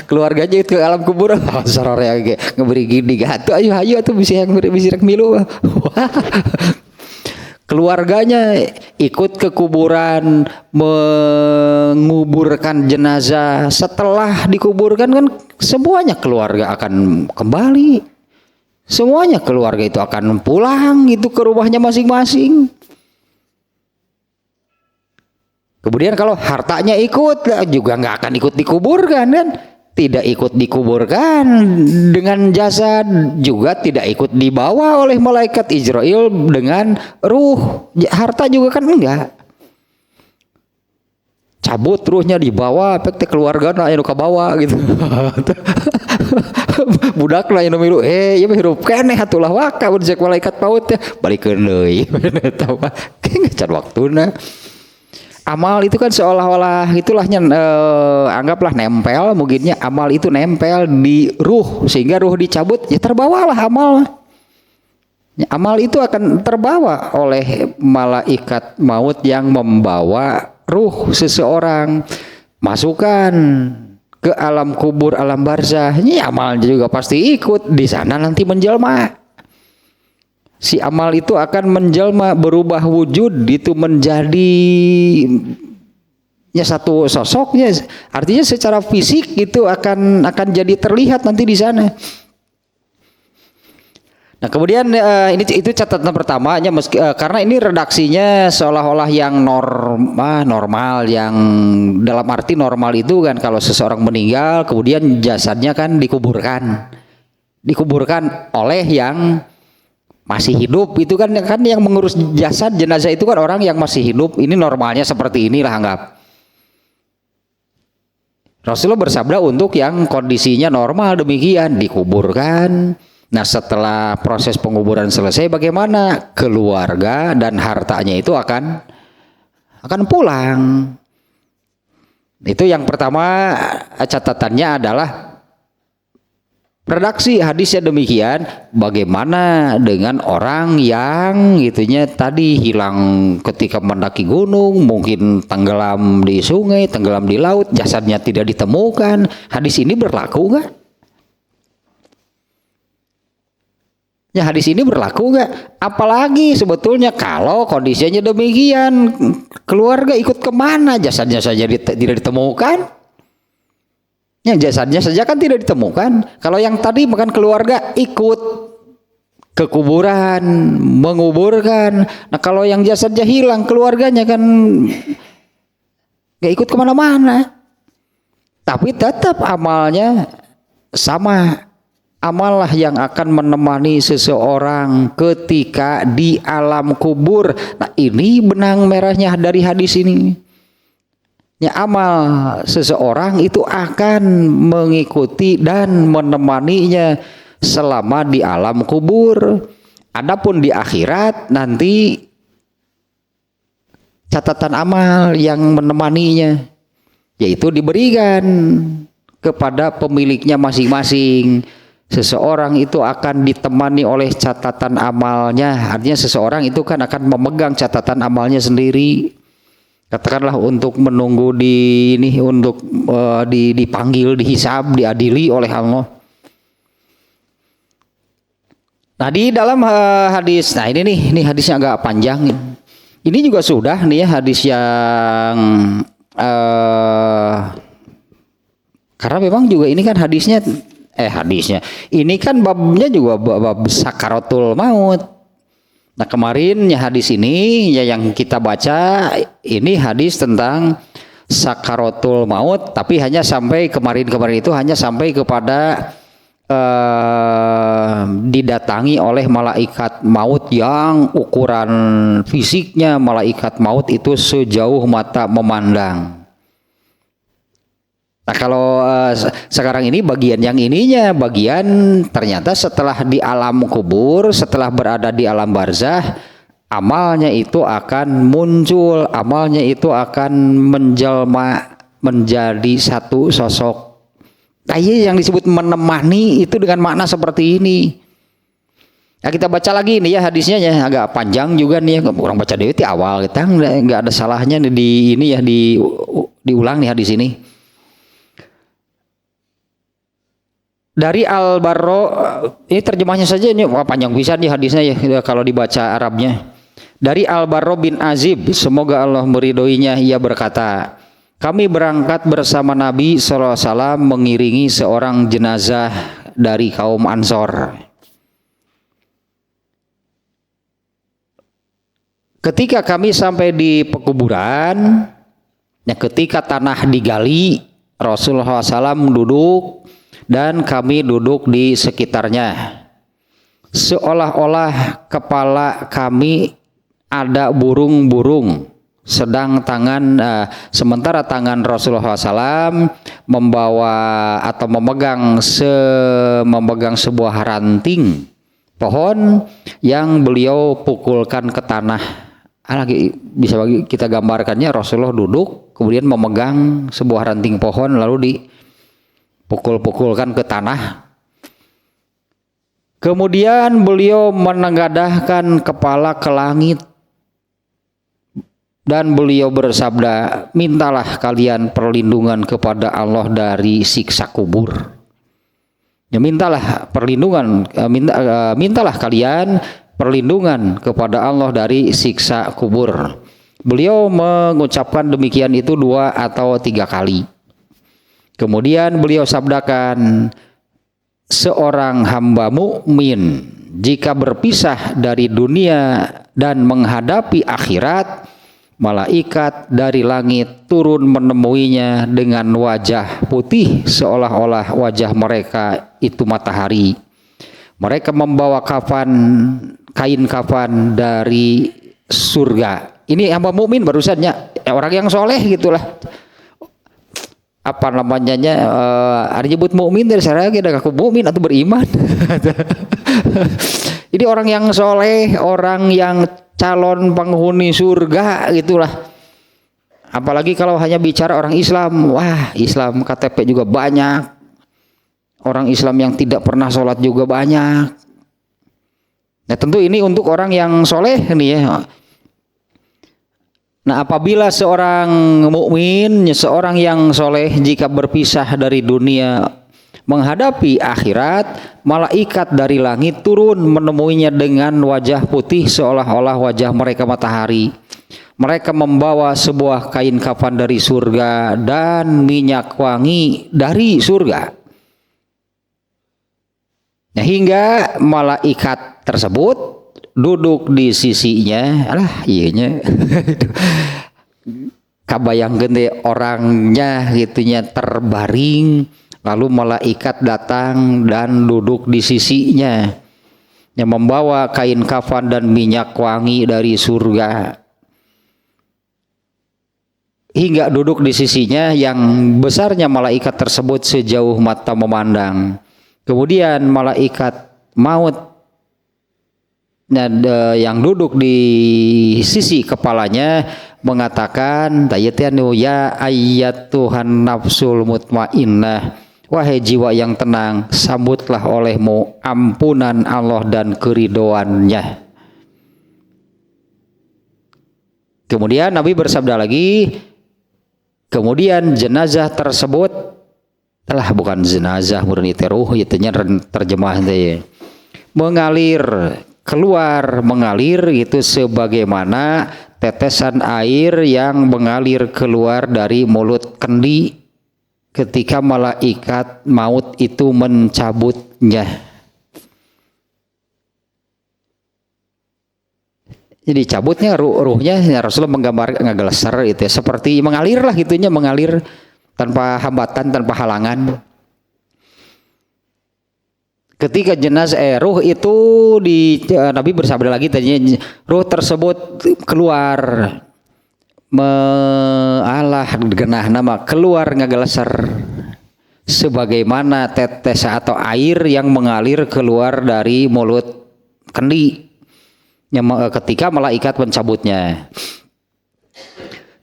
Keluarganya itu ke alam kubur, sarore ge ngeberi gini gatu, ayo atuh bisa yang bisa milu. Keluarganya ikut ke kuburan menguburkan jenazah. Setelah dikuburkan kan semuanya keluarga akan kembali. Semuanya keluarga itu akan pulang itu ke rumahnya masing-masing. Kemudian kalau hartanya ikut juga nggak akan ikut dikuburkan kan? Tidak ikut dikuburkan dengan jasad, juga tidak ikut dibawa oleh malaikat Israel dengan ruh. Harta juga kan enggak. dicabut ruhnya dibawa pek teh keluargana aya nu kabawa gitu. Budakna anu milu ieu mah hirup keneh atulah waka mun cek malaikat maut teh balikeun deui. Eta mah can waktuna. Amal itu kan seolah-olah itulahnya anggaplah nempel, mungkinnya amal itu nempel di ruh sehingga ruh dicabut ya terbawalah amal. Ya, amal itu akan terbawa oleh malaikat maut yang membawa ruh seseorang, masukkan ke alam kubur, alam barzah. Ini amalnya juga pasti ikut di sana nanti menjelma. Si amal itu akan menjelma, berubah wujud itu menjadi ya satu sosoknya, artinya secara fisik itu akan jadi terlihat nanti di sana. Nah kemudian itu catatan pertamanya, karena ini redaksinya seolah-olah yang normal, yang dalam arti normal itu kan kalau seseorang meninggal kemudian jasadnya kan dikuburkan oleh yang masih hidup, itu kan yang mengurus jasad jenazah itu kan orang yang masih hidup. Ini normalnya seperti inilah anggap. Rasulullah bersabda untuk yang kondisinya normal demikian dikuburkan. Nah setelah proses penguburan selesai bagaimana? Keluarga dan hartanya itu akan pulang. Itu yang pertama catatannya adalah redaksi hadisnya demikian. Bagaimana dengan orang yang itunya tadi hilang ketika mendaki gunung, mungkin tenggelam di sungai, tenggelam di laut, jasadnya tidak ditemukan. Hadis ini berlaku nggak? Ya hadis ini berlaku nggak? Apalagi sebetulnya kalau kondisinya demikian, keluarga ikut kemana? Jasadnya saja tidak ditemukan. Ya, jasadnya saja kan tidak ditemukan. Kalau yang tadi makan keluarga ikut ke kuburan, menguburkan. Nah kalau yang jasadnya hilang, keluarganya kan gak ikut kemana-mana. Tapi tetap amalnya sama. Amal lah yang akan menemani seseorang ketika di alam kubur. Nah ini benang merahnya dari hadis ini. Ya, amal seseorang itu akan mengikuti dan menemaninya selama di alam kubur. Adapun di akhirat nanti catatan amal yang menemaninya, yaitu diberikan kepada pemiliknya masing-masing. Seseorang itu akan ditemani oleh catatan amalnya. Artinya seseorang itu kan akan memegang catatan amalnya sendiri. Katakanlah untuk menunggu untuk dipanggil, dihisab, diadili oleh Allah. Nah di dalam hadis, nah ini hadisnya agak panjang. Ini juga sudah nih ya hadis yang karena memang juga ini kan hadisnya ini kan babnya juga bab sakaratul maut. Nah kemarin ya hadis ini ya yang kita baca ini hadis tentang sakaratul maut, tapi hanya sampai kemarin itu hanya sampai kepada didatangi oleh malaikat maut yang ukuran fisiknya malaikat maut itu sejauh mata memandang. Nah kalau sekarang ini bagian yang ininya, bagian ternyata setelah di alam kubur, setelah berada di alam barzah, amalnya itu akan muncul, amalnya itu akan menjelma menjadi satu sosok. Nah yang disebut menemani itu dengan makna seperti ini. Nah kita baca lagi nih ya hadisnya ya, agak panjang juga nih ya, kurang baca dari awal kita nggak ada salahnya di ini ya diulang nih hadis ini. Dari Al-Barro, ini terjemahnya saja ini panjang bisa nih hadisnya ya kalau dibaca Arabnya. Dari Al-Barro bin Azib, semoga Allah meridhoinya, ia berkata, kami berangkat bersama Nabi SAW mengiringi seorang jenazah dari kaum Ansor. Ketika kami sampai di pekuburan, ya ketika tanah digali, Rasulullah SAW duduk dan kami duduk di sekitarnya. Seolah-olah kepala kami ada burung-burung Sementara tangan Rasulullah SAW membawa atau memegang sebuah ranting pohon yang beliau pukulkan ke tanah. Lagi bisa kita gambarkannya, Rasulullah duduk kemudian memegang sebuah ranting pohon lalu dipukul-pukulkan ke tanah. Kemudian beliau menengadahkan kepala ke langit dan beliau bersabda, mintalah kalian perlindungan kepada Allah dari siksa kubur. Ya, mintalah kalian perlindungan kepada Allah dari siksa kubur. Beliau mengucapkan demikian itu 2 atau 3 kali. Kemudian beliau sabdakan, seorang hamba mukmin jika berpisah dari dunia dan menghadapi akhirat, malaikat dari langit turun menemuinya dengan wajah putih seolah-olah wajah mereka itu matahari. Mereka membawa kain kafan dari surga. Ini hamba mukmin barusannya, orang yang soleh gitulah. Apa namanya ada nyebut mukmin dari saya lagi ada aku mukmin atau beriman. Ini orang yang soleh, orang yang calon penghuni surga gitulah. Apalagi kalau hanya bicara orang Islam, wah Islam KTP juga banyak. Orang Islam yang tidak pernah sholat juga banyak. Nah tentu ini untuk orang yang soleh nih ya. Nah apabila seorang mukmin, seorang yang soleh jika berpisah dari dunia menghadapi akhirat, malaikat dari langit turun menemuinya dengan wajah putih seolah-olah wajah mereka matahari. Mereka membawa sebuah kain kafan dari surga dan minyak wangi dari surga. Nah, hingga malaikat tersebut duduk di sisinya, iyanya kabayang gede orangnya gitunya terbaring, lalu malaikat datang dan duduk di sisinya yang membawa kain kafan dan minyak wangi dari surga. Hingga duduk di sisinya yang besarnya malaikat tersebut sejauh mata memandang. Kemudian malaikat maut yang duduk di sisi kepalanya mengatakan, ya ayyatuhan nafsul mutmainnah, wahai jiwa yang tenang, sambutlah olehmu ampunan Allah dan keridhoannya. Kemudian Nabi bersabda lagi, kemudian jenazah tersebut bukan jenazah murni teruh, itunya terjemah ya. Mengalir gitu sebagaimana tetesan air yang mengalir keluar dari mulut kendi ketika malaikat maut itu mencabutnya. Jadi cabutnya ruhnya, Rasulullah menggambar ngageleser itu ya, seperti mengalir lah gitunya, mengalir tanpa hambatan, tanpa halangan. Ketika jenazah ruh itu Nabi bersabda lagi tadinya, ruh tersebut keluar keluar ngageleser sebagaimana tetes atau air yang mengalir keluar dari mulut kendi ketika malaikat mencabutnya.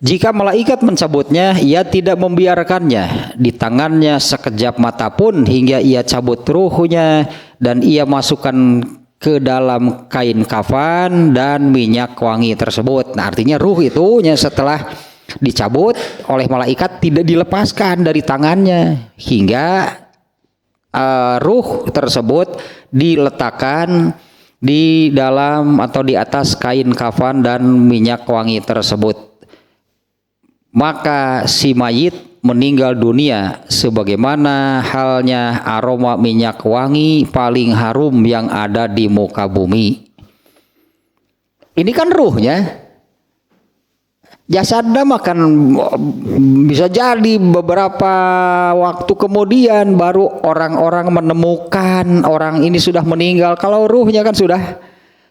Jika malaikat mencabutnya, ia tidak membiarkannya di tangannya sekejap mata pun hingga ia cabut ruhnya dan ia masukkan ke dalam kain kafan dan minyak wangi tersebut. Nah, artinya ruh itu setelah dicabut oleh malaikat tidak dilepaskan dari tangannya hingga ruh tersebut diletakkan di dalam atau di atas kain kafan dan minyak wangi tersebut. Maka si mayit meninggal dunia sebagaimana halnya aroma minyak wangi paling harum yang ada di muka bumi. Ini kan ruhnya. Jasadnya makan bisa jadi beberapa waktu kemudian baru orang-orang menemukan orang ini sudah meninggal. Kalau ruhnya kan sudah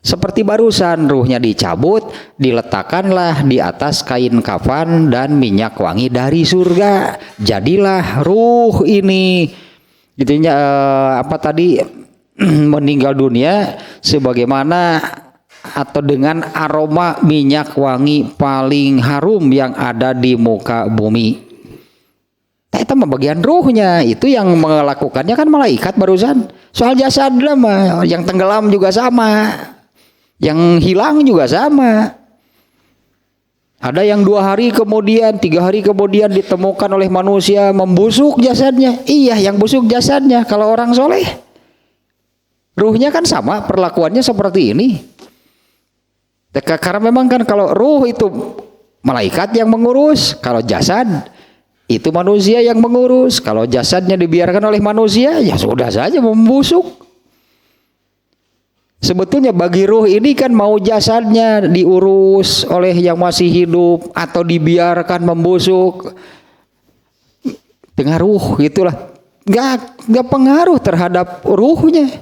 Seperti barusan, ruhnya dicabut, diletakkanlah di atas kain kafan dan minyak wangi dari surga. Jadilah ruh ini, gitunya apa tadi meninggal dunia sebagaimana atau dengan aroma minyak wangi paling harum yang ada di muka bumi. Itu bagian ruhnya, itu yang melakukannya kan malaikat barusan. Soal jasad mah yang tenggelam juga sama. Yang hilang juga sama. Ada yang 2 hari kemudian, 3 hari kemudian ditemukan oleh manusia membusuk jasadnya. Iya, yang busuk jasadnya. Kalau orang soleh, ruhnya kan sama, perlakuannya seperti ini. Karena memang kan kalau ruh itu malaikat yang mengurus, kalau jasad itu manusia yang mengurus. Kalau jasadnya dibiarkan oleh manusia, ya sudah saja membusuk. Sebetulnya bagi ruh ini kan mau jasadnya diurus oleh yang masih hidup atau dibiarkan membusuk, dengan ruh gitulah, nggak pengaruh terhadap ruhnya,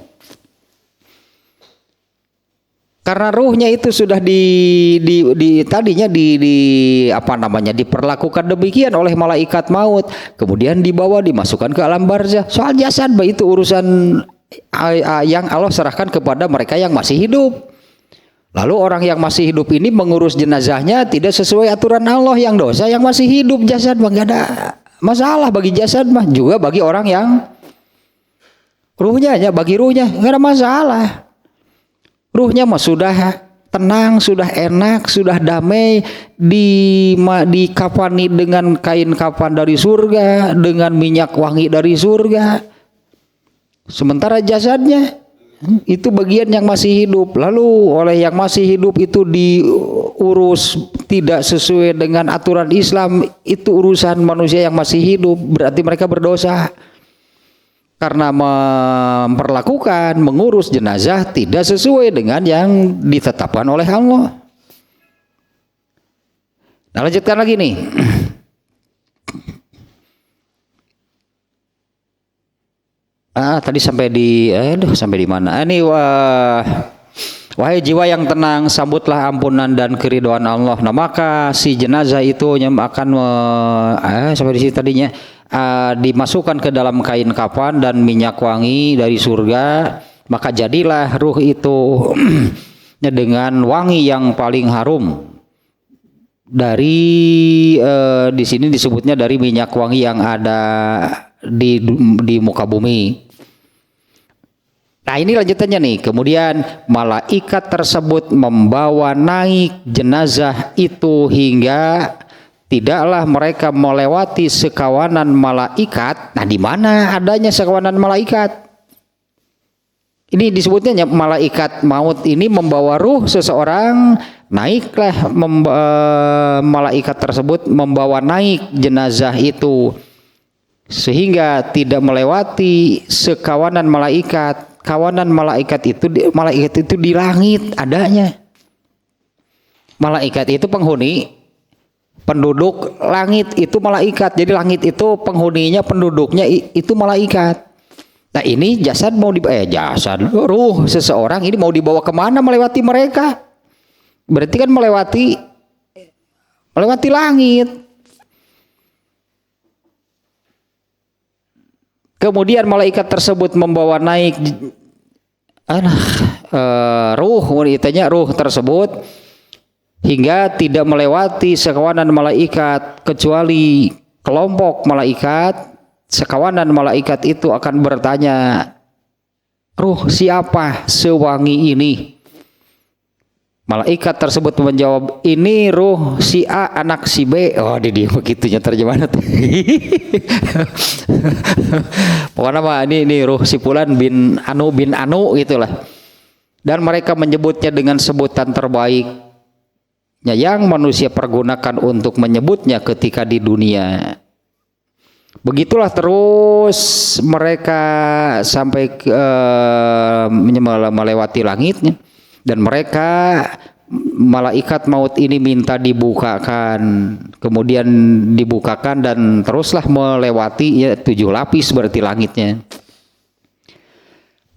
karena ruhnya itu sudah tadinya apa namanya diperlakukan demikian oleh malaikat maut, kemudian dibawa dimasukkan ke alam barzah. Soal jasad itu urusan yang Allah serahkan kepada mereka yang masih hidup. Lalu orang yang masih hidup ini mengurus jenazahnya tidak sesuai aturan Allah, yang dosa yang masih hidup. Jasad mah nggak ada masalah bagi jasad mah, juga bagi orang yang ruhnya, ya bagi ruhnya nggak ada masalah. Ruhnya mah sudah tenang, sudah enak, sudah damai, dikafani dengan kain kafan dari surga, dengan minyak wangi dari surga. Sementara jasadnya itu bagian yang masih hidup, lalu oleh yang masih hidup itu diurus tidak sesuai dengan aturan Islam, itu urusan manusia yang masih hidup, berarti mereka berdosa karena memperlakukan, mengurus jenazah tidak sesuai dengan yang ditetapkan oleh Allah. Nah, lanjutkan lagi nih. Tadi sampai di mana? Ini wahai jiwa yang tenang, sambutlah ampunan dan keridhaan Allah. Nah, maka si jenazah itu akan sampai di sini tadinya dimasukkan ke dalam kain kafan dan minyak wangi dari surga. Maka jadilah ruh itu dengan wangi yang paling harum. Dari di sini disebutnya dari minyak wangi yang ada di muka bumi. Nah, ini lanjutannya nih. Kemudian malaikat tersebut membawa naik jenazah itu hingga tidaklah mereka melewati sekawanan malaikat. Nah, di mana adanya sekawanan malaikat? Ini disebutnya malaikat maut ini membawa ruh seseorang, naiklah malaikat tersebut membawa naik jenazah itu sehingga tidak melewati sekawanan malaikat. Kawanan malaikat itu di langit adanya. Malaikat itu penghuni, penduduk langit itu malaikat. Jadi langit itu penghuninya, penduduknya itu malaikat. Nah, ini jasad ruh seseorang ini mau dibawa kemana melewati mereka? Berarti kan melewati langit. Kemudian malaikat tersebut membawa naik ruh tersebut hingga tidak melewati sekawanan malaikat, kecuali kelompok malaikat. Sekawanan malaikat itu akan bertanya, ruh siapa sewangi ini? Malaikat tersebut menjawab, ini ruh si A anak si B. Oh, dia begitunya terjemahan. Pokoknya mah ini ruh si Fulan bin Anu gitulah. Dan mereka menyebutnya dengan sebutan terbaiknya yang manusia pergunakan untuk menyebutnya ketika di dunia. Begitulah terus mereka sampai melewati langitnya. Dan mereka malaikat maut ini minta dibukakan, kemudian dibukakan dan teruslah melewati 7 lapis berarti langitnya.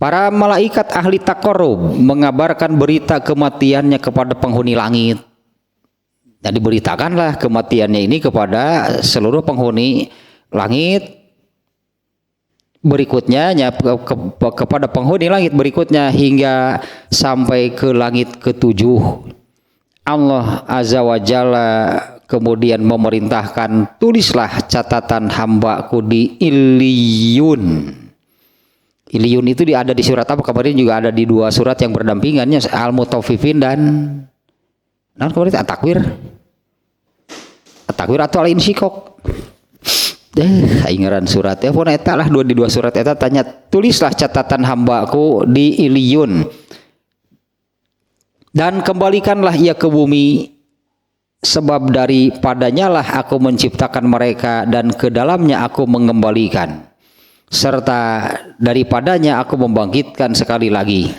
Para malaikat ahli taqarrub mengabarkan berita kematiannya kepada penghuni langit. Nah, diberitakanlah kematiannya ini kepada seluruh penghuni langit. Berikutnya kepada penghuni langit berikutnya hingga sampai ke langit ketujuh. Allah Azza wa Jalla kemudian memerintahkan, tulislah catatan hambaku di Illiyun. Illiyun itu ada di surat apa? Kemarin juga ada di dua surat yang berdampingannya, Al-Mutaffifin dan kemarin At-Takwir. At-Takwir atau Al-Insyikok. Ingaran surat ya pun eta lah di dua surat eta tanya, tulislah catatan hambaku di Illiyun dan kembalikanlah ia ke bumi, sebab daripadanya lah aku menciptakan mereka dan ke dalamnya aku mengembalikan, serta daripadanya aku membangkitkan sekali lagi.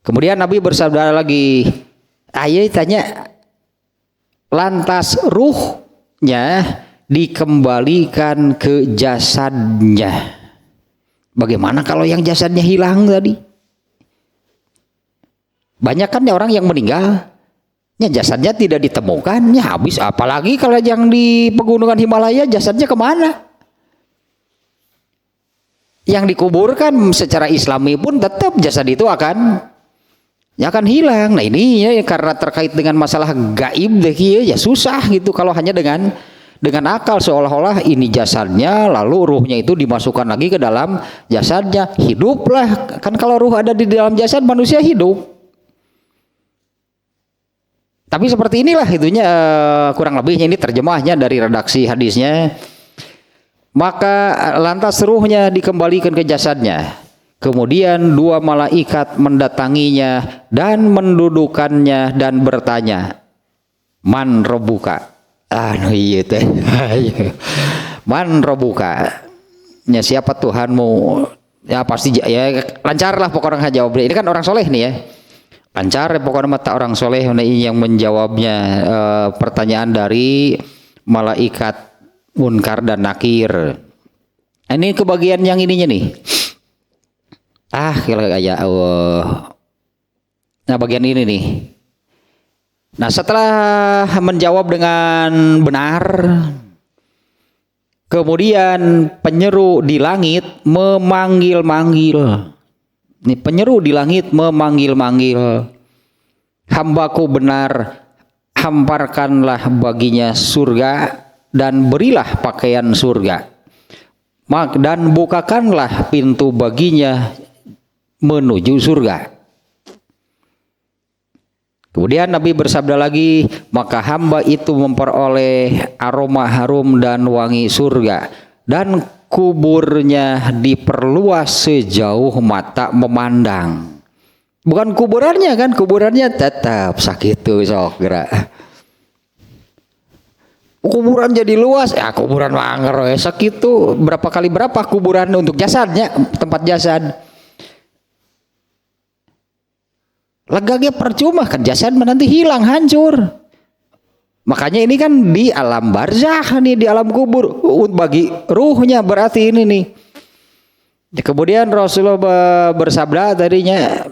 Kemudian Nabi bersabda lagi, ayat tanya, lantas ruhnya dikembalikan ke jasadnya. Bagaimana kalau yang jasadnya hilang tadi? Banyak kan orang yang meninggal, ya jasadnya tidak ditemukan, ya habis. Apalagi kalau yang di pegunungan Himalaya, jasadnya kemana? Yang dikuburkan secara Islami pun tetap jasad itu akan hilang. Nah ini ya karena terkait dengan masalah gaib deh ya susah gitu kalau hanya dengan akal, seolah-olah ini jasadnya lalu ruhnya itu dimasukkan lagi ke dalam jasadnya, hiduplah kan. Kalau ruh ada di dalam jasad manusia hidup. Tapi seperti inilah itunya kurang lebihnya, ini terjemahnya dari redaksi hadisnya. Maka lantas ruhnya dikembalikan ke jasadnya. Kemudian dua malaikat mendatanginya dan mendudukannya dan bertanya, man robuka? Iya teh. Man robuka? Ya siapa Tuhanmu? Ya pasti ya lancarlah pokoknya jawab. Ini kan orang soleh nih ya. Lancar pokoknya mata orang soleh ini yang menjawabnya pertanyaan dari malaikat Munkar dan Nakir. Ini kebagian yang ininya nih. Kalau kayak nah bagian ini nih. Nah setelah menjawab dengan benar, kemudian penyeru di langit memanggil-manggil. Ini penyeru di langit memanggil-manggil, hambaku benar, hamparkanlah baginya surga dan berilah pakaian surga, dan bukakanlah pintu baginya menuju surga. Kemudian Nabi bersabda lagi, maka hamba itu memperoleh aroma harum dan wangi surga, dan kuburnya diperluas sejauh mata memandang. Bukan kuburannya kan, kuburannya tetap sakitu sok gerak. Kuburan jadi luas, ya kuburan wanger ya sakitu. Berapa kuburan untuk jasadnya, tempat jasad. Legagnya percuma kan, jasad nanti hilang, hancur. Makanya ini kan di alam barzakh nih, di alam kubur bagi ruhnya berarti ini nih. Kemudian Rasulullah bersabda tadinya,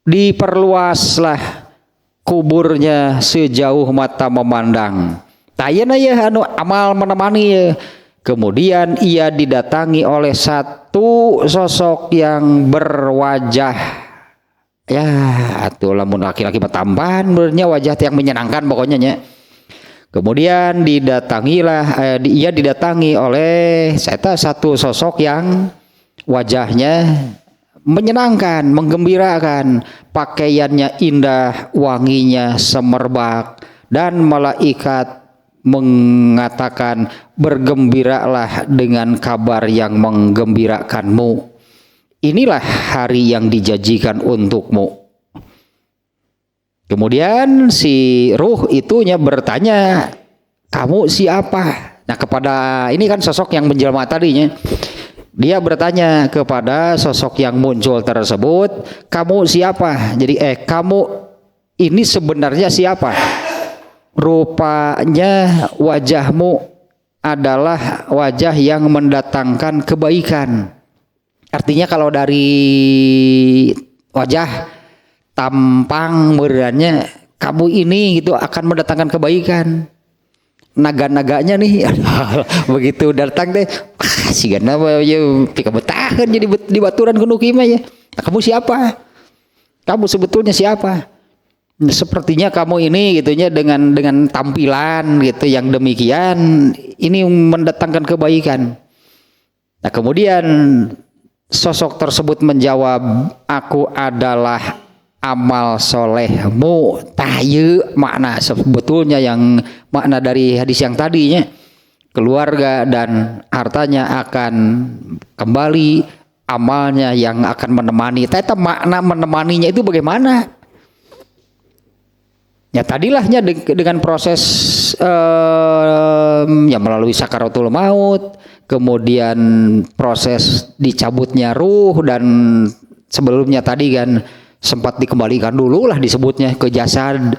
diperluaslah kuburnya sejauh mata memandang. Tayana ya anu amal menemani ya. Kemudian ia didatangi oleh satu sosok yang berwajah, ya atuh lamun laki-laki tampan benernya wajah yang menyenangkan pokoknya nya. Kemudian ia didatangi oleh satu sosok yang wajahnya menyenangkan, menggembirakan, pakaiannya indah, wanginya semerbak, dan malaikat mengatakan, bergembiralah dengan kabar yang menggembirakanmu. Inilah hari yang dijanjikan untukmu. Kemudian si ruh itunya bertanya, kamu siapa? Nah kepada ini kan sosok yang menjelma tadinya, dia bertanya kepada sosok yang muncul tersebut, kamu siapa? Jadi kamu ini sebenarnya siapa? Rupanya wajahmu adalah wajah yang mendatangkan kebaikan. Artinya kalau dari wajah tampang merahnya kamu ini gitu akan mendatangkan kebaikan. Naga-naganya nih begitu datang deh sigana pika betahan jadi di baturan gunung kimah ya. Nah, kamu siapa? Kamu sebetulnya siapa? Sepertinya kamu ini gitunya dengan tampilan gitu yang demikian ini mendatangkan kebaikan. Nah, kemudian sosok tersebut menjawab, aku adalah amal solehmu. Tahye makna sebetulnya yang makna dari hadis yang tadinya, keluarga dan hartanya akan kembali, amalnya yang akan menemani. Tapi makna menemaninya itu bagaimana? Ya tadilahnya dengan proses ya melalui sakaratul maut, kemudian proses dicabutnya ruh, dan sebelumnya tadi kan sempat dikembalikan dulu lah disebutnya ke jasad,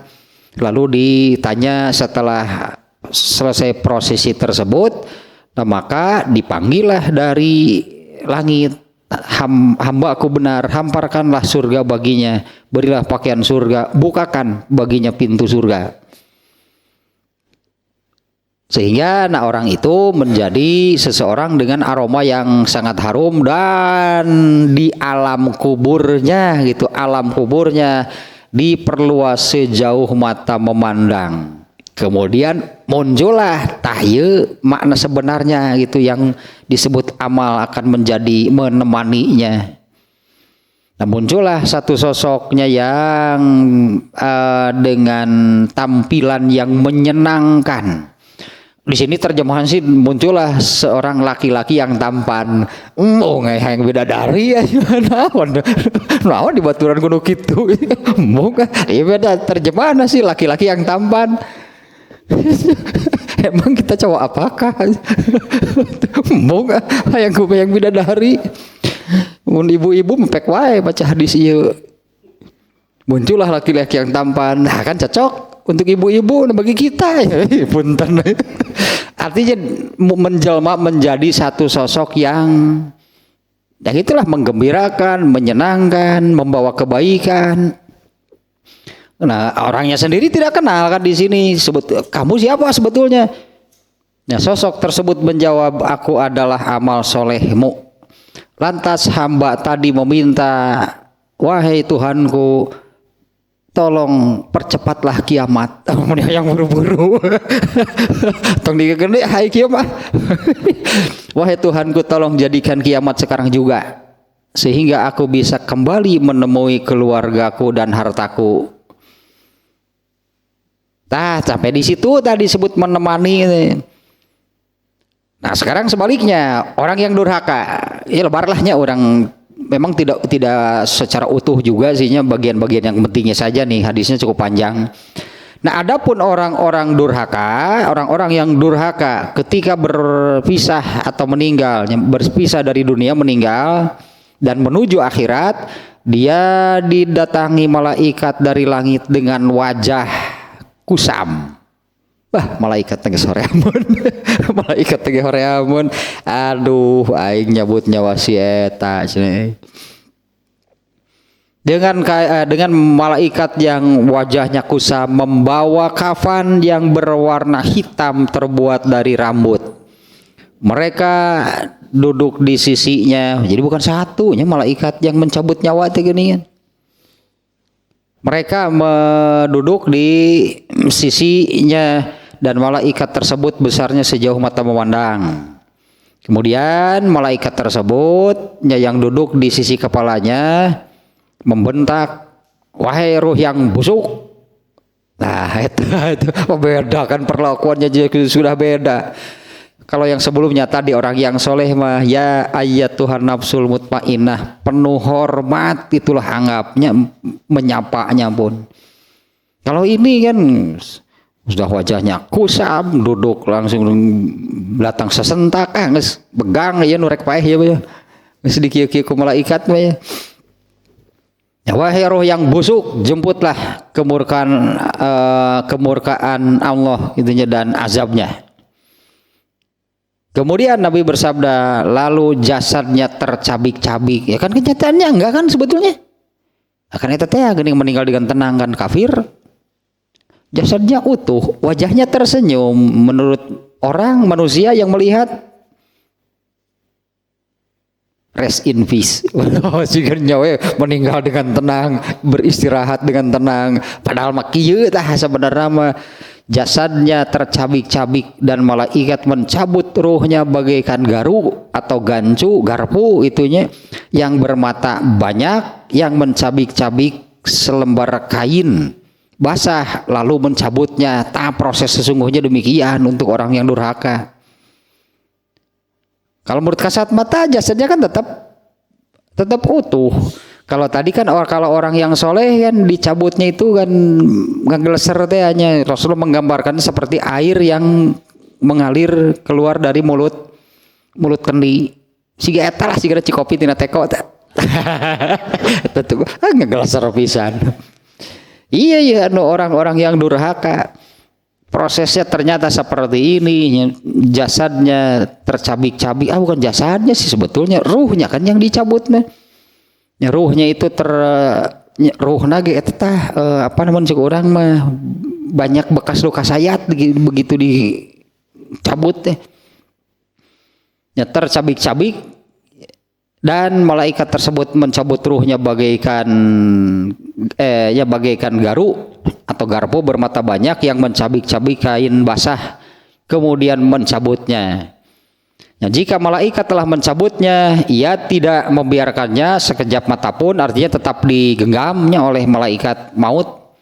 lalu ditanya setelah selesai prosesi tersebut, nah maka dipanggillah dari langit, hamba aku benar, hamparkanlah surga baginya, berilah pakaian surga, bukakan baginya pintu surga. Sehingga nah orang itu menjadi seseorang dengan aroma yang sangat harum, dan di alam kuburnya gitu, alam kuburnya diperluas sejauh mata memandang. Kemudian muncullah tahye makna sebenarnya gitu yang disebut amal akan menjadi menemaninya. Nah, muncullah satu sosoknya yang dengan tampilan yang menyenangkan. Di sini terjemahan sih muncullah seorang laki-laki yang tampan. Yang bidadari ya naon di baturan gunung gitu. Iya beda terjemahan sih laki-laki yang tampan. Emang kita cowok apakah? Yang bidadari. Mun ibu-ibu mepek wae baca hadis ieu. Muncullah laki-laki yang tampan. Nah kan cocok untuk ibu-ibu bagi kita ya. Punten. Artinya menjelma menjadi satu sosok yang itulah menggembirakan, menyenangkan, membawa kebaikan. Nah, orangnya sendiri tidak kenal kan di sini. Kamu siapa sebetulnya? Nah, sosok tersebut menjawab, aku adalah amal solehmu. Lantas hamba tadi meminta, wahai Tuhanku, tolong percepatlah kiamat. Yang buru-buru. Tong digegede hai kiamat. Wahai Tuhanku, tolong jadikan kiamat sekarang juga, sehingga aku bisa kembali menemui keluargaku dan hartaku. Sampai di situ tadi disebut menemani. Nah, sekarang sebaliknya, orang yang durhaka, ya lebarlahnya orang memang tidak secara utuh juga sihnya, bagian-bagian yang pentingnya saja nih, hadisnya cukup panjang. Nah, adapun orang-orang durhaka, orang-orang yang durhaka ketika berpisah atau meninggal, berpisah dari dunia, meninggal dan menuju akhirat, dia didatangi malaikat dari langit dengan wajah kusam. Wah, malaikat tengah horeamun. Malaikat tengah horeamun. Aduh, aing nyabut nyawa si eta cenah. Dengan malaikat yang wajahnya kusam, membawa kafan yang berwarna hitam terbuat dari rambut. Mereka duduk di sisinya. Jadi bukan satunya malaikat yang mencabut nyawa teh geuningan. Mereka duduk di sisinya, dan malaikat tersebut besarnya sejauh mata memandang. Kemudian malaikat tersebut yang duduk di sisi kepalanya membentak, wahai ruh yang busuk. Nah itu beda kan, perlakuannya sudah beda. Kalau yang sebelumnya tadi orang yang soleh mah ya ayat Tuhan nafsul mutmainnah, penuh hormat, itulah anggapnya, menyapanya pun. Kalau ini kan sudah wajahnya kusam, duduk langsung datang sesentak, geus begang ya nu rek paeh ya ya. Geus dikieu-kieu ku malaikat mah ya. Ya wahai roh yang busuk, jemputlah kemurkaan Allah itunya dan azabnya. Kemudian Nabi bersabda, lalu jasadnya tercabik-cabik. Ya kan kenyataannya enggak kan sebetulnya. Akan eta teh geuning meninggal dengan tenang kan kafir. Jasadnya utuh, wajahnya tersenyum. Menurut orang manusia yang melihat, rest in peace. Sigurnya we meninggal dengan tenang, beristirahat dengan tenang. Padahal mah kieu tah sebenarnya mah jasadnya tercabik-cabik dan malaikat mencabut ruhnya bagaikan garu atau gancu, garpu itunya yang bermata banyak yang mencabik-cabik selembar kain basah lalu mencabutnya. Proses sesungguhnya demikian untuk orang yang durhaka. Kalau menurut kasat mata jasadnya kan tetap utuh. Kalau tadi kan kalau orang yang soleh kan dicabutnya itu kan ngegeleser teh hanya Rasulullah menggambarkan seperti air yang mengalir keluar dari mulut kendi. Siga eta lah siga cikopi tina teko teh. Tentu ngegeleser pisan. Iya anu orang-orang yang durhaka. Prosesnya ternyata seperti ini, jasadnya tercabik-cabik. Bukan jasadnya sih sebetulnya, ruhnya kan yang dicabut mah. Ya, ruhnya itu ruhna ge eta apa namanya cek urang mah banyak bekas luka sayat begitu dicabut teh. Ya tercabik-cabik dan malaikat tersebut mencabut ruhnya bagaikan garu atau garpu bermata banyak yang mencabik-cabik kain basah kemudian mencabutnya. Nah, jika malaikat telah mencabutnya, ia tidak membiarkannya sekejap mata pun, artinya tetap digenggamnya oleh malaikat maut.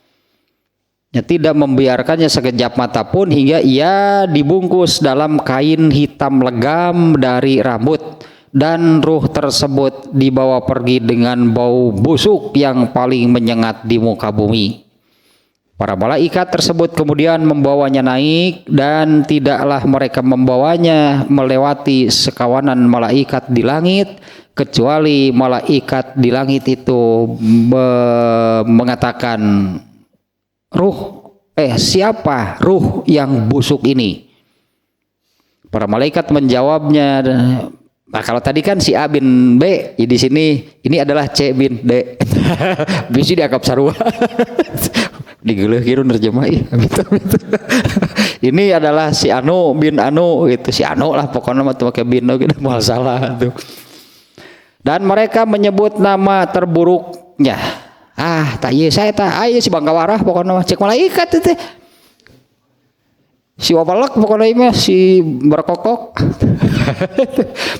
Ya, tidak membiarkannya sekejap mata pun hingga ia dibungkus dalam kain hitam legam dari rambut dan ruh tersebut dibawa pergi dengan bau busuk yang paling menyengat di muka bumi. Para malaikat tersebut kemudian membawanya naik dan tidaklah mereka membawanya melewati sekawanan malaikat di langit kecuali malaikat di langit itu mengatakan siapa ruh yang busuk ini? Para malaikat menjawabnya, nah kalau tadi kan si A bin B, di sini ini adalah C bin D. Bisi dianggap sarua. Digeuleuh kieu nerjemahi gitu. Ini adalah si Anu bin Anu gitu, si Anu lah pokoknya mah teu make bin gitu moal salah tuh. Dan mereka menyebut nama terburuknya. Tak ieu saya tah, ieu si Bangkawarah pokoknya mah cek malaikat teh. Si Wawalak pokoknya mah si berkokok.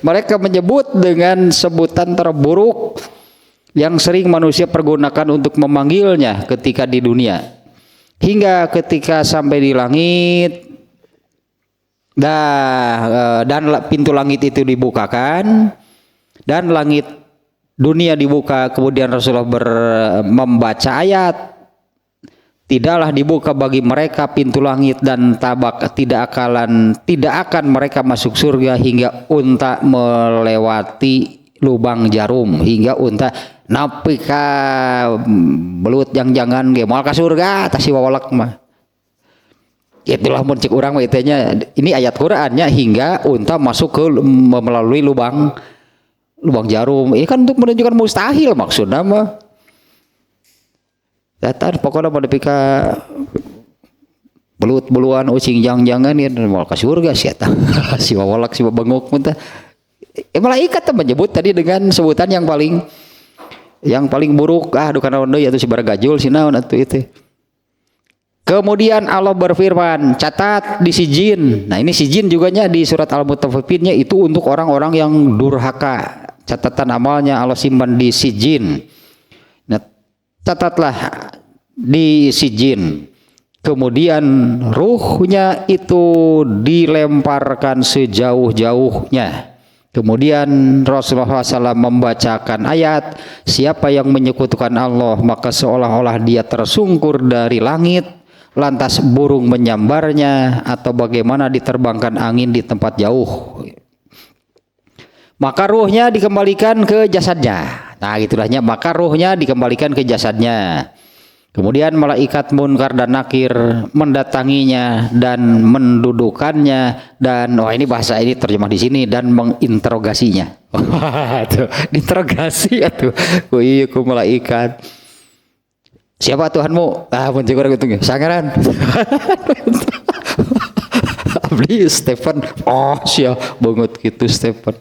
Mereka menyebut dengan sebutan terburuk yang sering manusia pergunakan untuk memanggilnya ketika di dunia, hingga ketika sampai di langit dan pintu langit itu dibukakan dan langit dunia dibuka. Kemudian Rasulullah membaca ayat, tidaklah dibuka bagi mereka pintu langit dan tidak akan mereka masuk surga hingga unta melewati lubang jarum, hingga unta napi ka belut yang jangan ge moal ka surga tah si Wawalak mah. Itulah mun cek urang mah nya ini ayat Qur'annya hingga unta masuk ke melalui lubang jarum. Ini kan untuk menunjukkan mustahil maksudnya mah. Datar pokoknya pada pika belut-buluan ucing jangan ya moal ka surga sia tah. Si Wawalak si babengok mah tah. Malaikat menyebut tadi dengan sebutan yang paling buruk. Duh kana deui atuh si baragajul sinaon atuh itu. Kemudian Allah berfirman, catat di sijin. Nah, ini sijin juga nya di surat Al-Mutaffifin itu untuk orang-orang yang durhaka. Catatan amalnya Allah simpan di sijin. Nah, catatlah di sijin. Kemudian ruhnya itu dilemparkan sejauh-jauhnya. Kemudian Rasulullah SAW membacakan ayat, siapa yang menyekutukan Allah maka seolah-olah dia tersungkur dari langit, lantas burung menyambarnya atau bagaimana diterbangkan angin di tempat jauh. Maka ruhnya dikembalikan ke jasadnya. Nah gitulahnya, maka ruhnya dikembalikan ke jasadnya. Kemudian malaikat Munkar dan Nakir mendatanginya dan mendudukannya, dan ini bahasa ini terjemah di sini, dan menginterogasinya. Tuh, interogasi atuh. Iya ku malaikat. Siapa Tuhanmu? Muncul orang itu sangaran. Abdi Stephen. Siap banget gitu Stephen.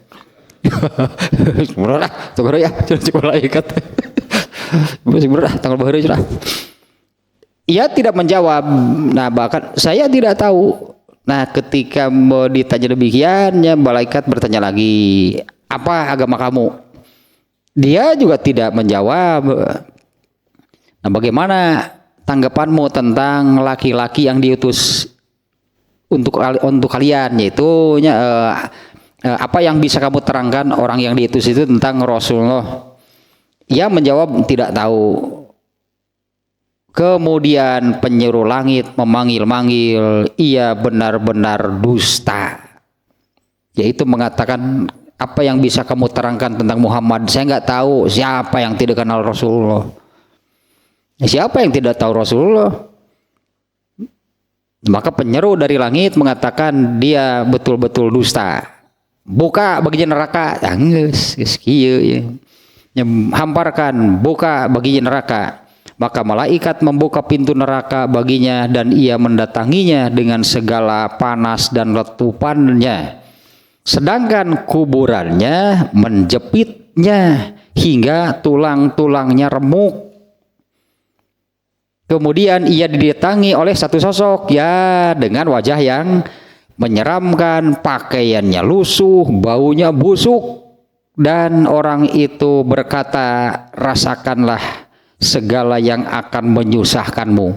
Murah tunggu ya, cukup malaikat. Masih murah tanggal bahari cerah. Ia tidak menjawab. Nah, bahkan saya tidak tahu. Nah, ketika mau ditanya demikiannya, malaikat bertanya lagi, apa agama kamu? Dia juga tidak menjawab. Nah, bagaimana tanggapanmu tentang laki-laki yang diutus untuk kalian, yaitu apa yang bisa kamu terangkan orang yang diutus itu tentang Rasulullah? Ia menjawab tidak tahu. Kemudian penyeru langit memanggil-manggil, ia benar-benar dusta, yaitu mengatakan, apa yang bisa kamu terangkan tentang Muhammad? Saya nggak tahu. Siapa yang tidak kenal Rasulullah? Siapa yang tidak tahu Rasulullah? Maka penyeru dari langit mengatakan dia betul-betul dusta. Buka bagian neraka. Hamparkan, buka bagian neraka. Maka malaikat membuka pintu neraka baginya, dan ia mendatanginya dengan segala panas dan letupannya. Sedangkan kuburannya menjepitnya hingga tulang-tulangnya remuk. Kemudian ia didatangi oleh satu sosok dengan wajah yang menyeramkan, pakaiannya lusuh, baunya busuk, dan orang itu berkata, rasakanlah segala yang akan menyusahkanmu.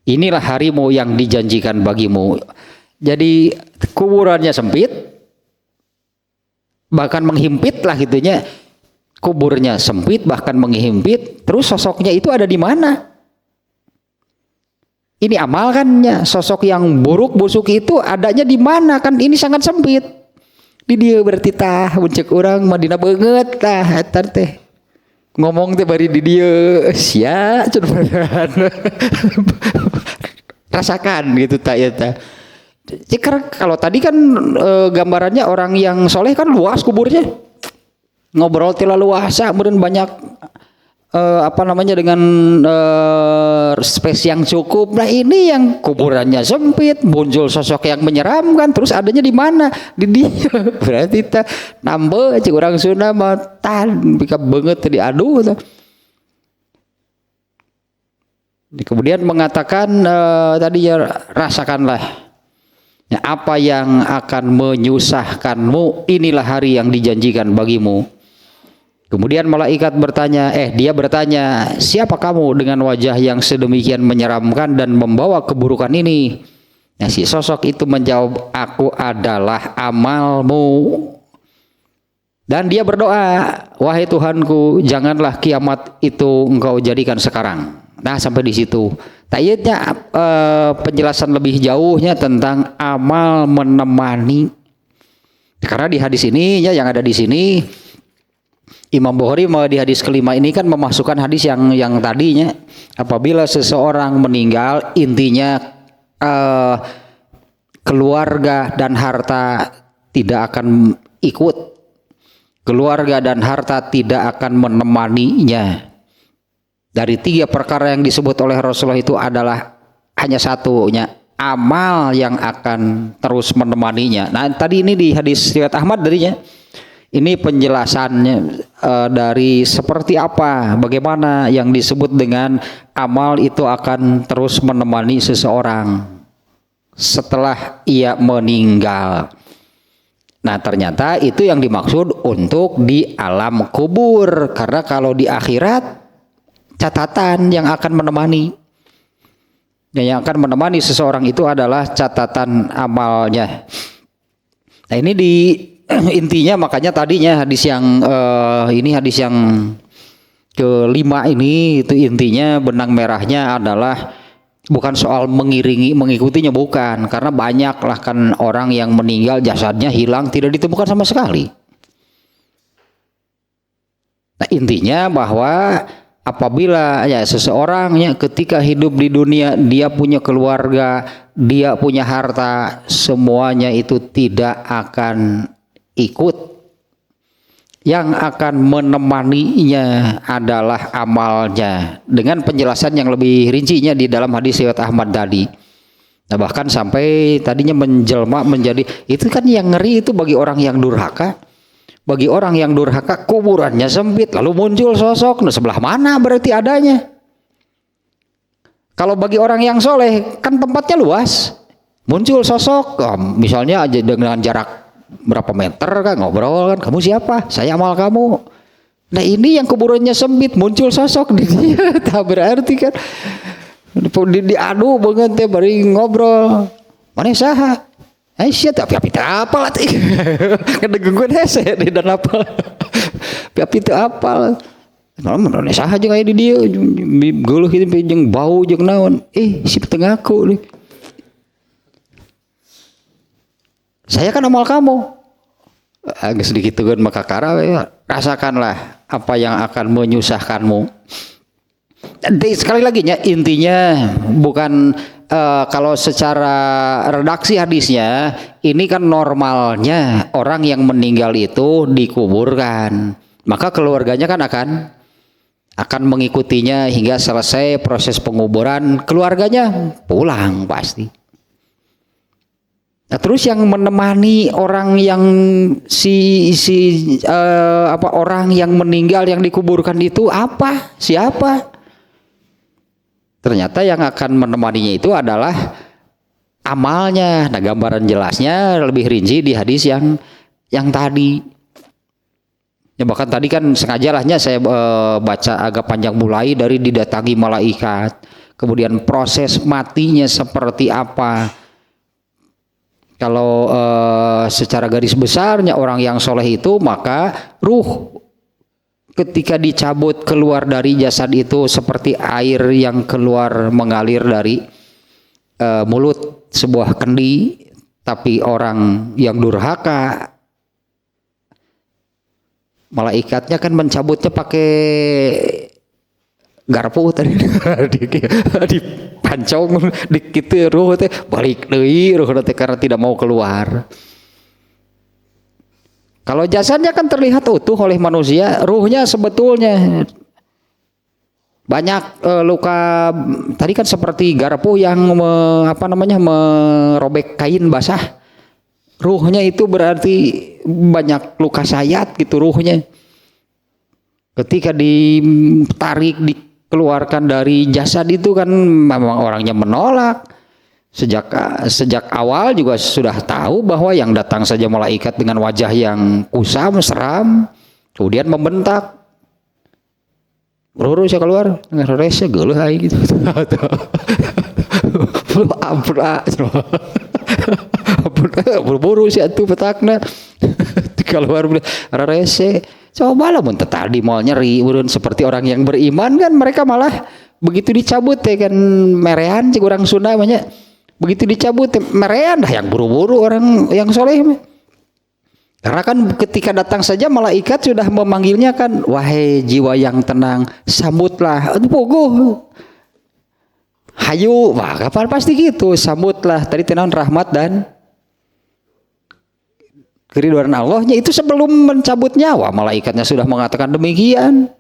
Inilah harimu yang dijanjikan bagimu. Jadi kuburannya sempit, bahkan menghimpit lah gitunya. Kuburnya sempit bahkan menghimpit. Terus sosoknya itu ada di mana? Ini amalkannya. Sosok yang buruk busuk itu adanya di mana? Kan ini sangat sempit. Di dia berarti mencek orang Madinah banget teh. Ngomong teh bari di dia sia rasakan gitu ya ta. Kalau tadi kan gambarannya orang yang soleh kan luas kuburnya, ngobrol tila luasa, kemudian banyak dengan space yang cukup. Nah ini yang kuburannya sempit, muncul sosok yang menyeramkan, terus adanya di mana? Di dia. Berarti kita nambah cik orang Sunda matan bika banget tadi aduh. Kemudian mengatakan tadi rasakanlah apa yang akan menyusahkanmu, inilah hari yang dijanjikan bagimu. Kemudian malaikat bertanya, dia bertanya, siapa kamu dengan wajah yang sedemikian menyeramkan dan membawa keburukan ini? Nah, si sosok itu menjawab, aku adalah amalmu. Dan dia berdoa, wahai Tuhanku, janganlah kiamat itu engkau jadikan sekarang. Nah, sampai di situ. Tayatnya penjelasan lebih jauhnya tentang amal menemani. Karena di hadis ini yang ada di sini, Imam Bukhari di hadis kelima ini kan memasukkan hadis yang tadinya, apabila seseorang meninggal, intinya keluarga dan harta tidak akan ikut, keluarga dan harta tidak akan menemaninya. Dari 3 perkara yang disebut oleh Rasulullah itu adalah hanya satunya, amal yang akan terus menemaninya. Nah tadi ini di hadis riwayat Ahmad darinya. Ini penjelasannya dari seperti apa, bagaimana yang disebut dengan amal itu akan terus menemani seseorang setelah ia meninggal. Nah ternyata itu yang dimaksud untuk di alam kubur, karena kalau di akhirat catatan yang akan menemani. Yang akan menemani seseorang itu adalah catatan amalnya. Nah ini intinya makanya tadinya hadis yang hadis yang kelima ini itu intinya benang merahnya adalah bukan soal mengikutinya, bukan, karena banyaklah kan orang yang meninggal jasadnya hilang tidak ditemukan sama sekali. Nah intinya bahwa apabila ya seseorangnya ketika hidup di dunia dia punya keluarga, dia punya harta, semuanya itu tidak akan ikut. Yang akan menemaninya adalah amalnya, dengan penjelasan yang lebih rincinya di dalam hadis riwayat Ahmad tadi. Nah, bahkan sampai tadinya menjelma menjadi, itu kan yang ngeri itu bagi orang yang durhaka. Bagi orang yang durhaka, kuburannya sempit lalu muncul sosok. Nah, sebelah mana berarti adanya? Kalau bagi orang yang soleh kan tempatnya luas, muncul sosok, misalnya aja dengan jarak berapa meter kan ngobrol kan, kamu siapa? Saya amal kamu. Nah ini yang kuburannya sempit muncul sosok di dia, tak berarti kan diadu banget teh bari ngobrol. Mana saha? Sia tapi apa lah teh. Kedegengkeun hese di dan apa. Tapi teu apal. Mana saha jeung aya di dieu geuleuh kitu jeung bau jeung naon. Si teu ngaku nih. Saya kan amal kamu. Agak sedikit tegan maka rasakanlah apa yang akan menyusahkanmu. Sekali lagi ya, intinya bukan kalau secara redaksi hadisnya ini kan normalnya orang yang meninggal itu dikuburkan, maka keluarganya kan akan mengikutinya hingga selesai proses penguburan, keluarganya pulang pasti. Nah, terus yang menemani orang yang orang yang meninggal yang dikuburkan itu apa? Siapa? Ternyata yang akan menemaninya itu adalah amalnya. Nah, gambaran jelasnya lebih rinci di hadis yang tadi. Ya, bahkan tadi kan sengajalahnya saya baca agak panjang mulai dari didatangi malaikat, kemudian proses matinya seperti apa. Kalau secara garis besarnya orang yang soleh itu, maka ruh ketika dicabut keluar dari jasad itu seperti air yang keluar mengalir dari mulut sebuah kendi. Tapi orang yang durhaka, malaikatnya kan mencabutnya pakai garpu tadi di pancong dikit ruh teh balik deui ruh teh karena tidak mau keluar. Kalau jasadnya kan terlihat utuh oleh manusia, ruhnya sebetulnya banyak luka. Tadi kan seperti garpu yang merobek kain basah. Ruhnya itu berarti banyak luka sayat gitu ruhnya. Ketika ditarik dikeluarkan dari jasad itu kan memang orangnya menolak. Sejak awal juga sudah tahu bahwa yang datang saja malaikat dengan wajah yang kusam, seram, kemudian membentak. Buru-buru saya keluar, ngerese geuleuh aing gitu. Buru-buru sih atuh petakna. Keluar rese. Coba lah mun tadi mal nyeri urun seperti orang yang beriman kan mereka malah begitu dicabut kan merean cik orang Sunda banyak. Begitu dicabut merean dah yang buru-buru orang yang soleh. Karena kan ketika datang saja malaikat sudah memanggilnya kan, wahai jiwa yang tenang, sambutlah. Aduh pogo. Hayu, wah kapan pasti gitu, sambutlah. Tadi tenang rahmat dan keridhaan Allahnya itu sebelum mencabut nyawa malaikatnya sudah mengatakan demikian.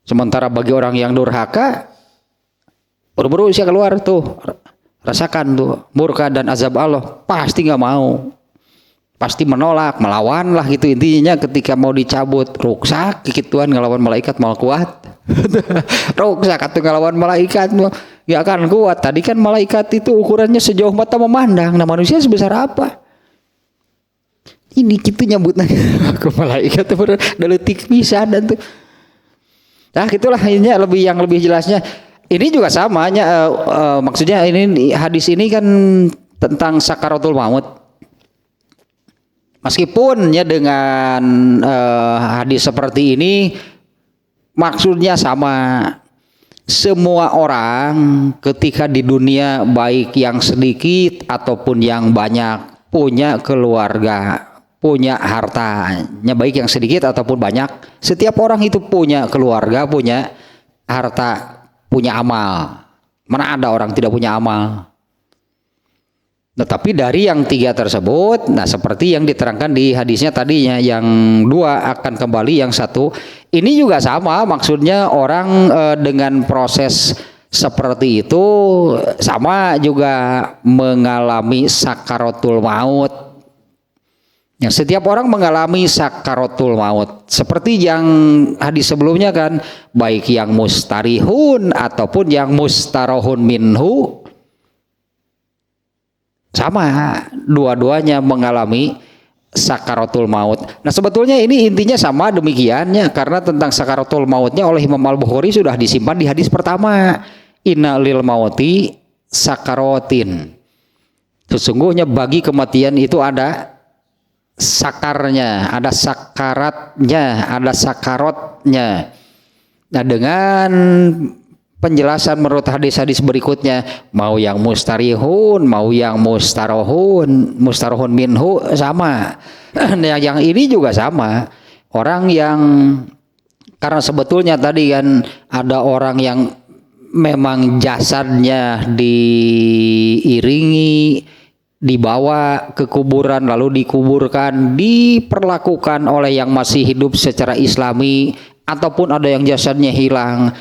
Sementara bagi orang yang durhaka, buru-buru usia keluar tuh, rasakan tuh murka dan azab Allah, pasti nggak mau, pasti menolak, melawan lah gitu intinya. Ketika mau dicabut ruksak kikituan ngelawan malaikat mau kuat. Ruksak atau ngelawan malaikat nggak akan kuat. Tadi kan malaikat itu ukurannya sejauh mata memandang, nah manusia sebesar apa? Ini gitu nyambutnya ke malaikat tuh daletik bisa dan tuh. Nah gitulah ini yang lebih jelasnya. Ini juga samanya maksudnya ini hadis ini kan tentang sakaratul maut. Meskipun ya dengan hadis seperti ini maksudnya sama. Semua orang ketika di dunia baik yang sedikit ataupun yang banyak punya keluarga, punya hartanya baik yang sedikit ataupun banyak. Setiap orang itu punya keluarga, punya harta, punya amal. Mana ada orang tidak punya amal? Tetapi dari yang tiga tersebut, nah seperti yang diterangkan di hadisnya tadinya, yang dua akan kembali, yang satu ini juga sama, maksudnya orang dengan proses seperti itu sama juga mengalami sakaratul maut. Ya, setiap orang mengalami sakaratul maut. Seperti yang hadis sebelumnya kan, baik yang mustarihun ataupun yang mustarohun minhu, sama, dua-duanya mengalami sakaratul maut. Nah sebetulnya ini intinya sama demikiannya, karena tentang sakaratul mautnya oleh Imam Al-Bukhari sudah disimpan di hadis pertama, inna lil mauti sakaratin, sesungguhnya bagi kematian itu ada sakarnya, ada sakaratnya, ada sakarotnya. Nah dengan penjelasan menurut hadis-hadis berikutnya, mau yang mustarihun, mau yang mustarohun minhu sama. Nah, yang ini juga sama. Orang yang, karena sebetulnya tadi kan ada orang yang memang jasadnya diiringi, dibawa ke kuburan lalu dikuburkan, diperlakukan oleh yang masih hidup secara islami, ataupun ada yang jasadnya hilang.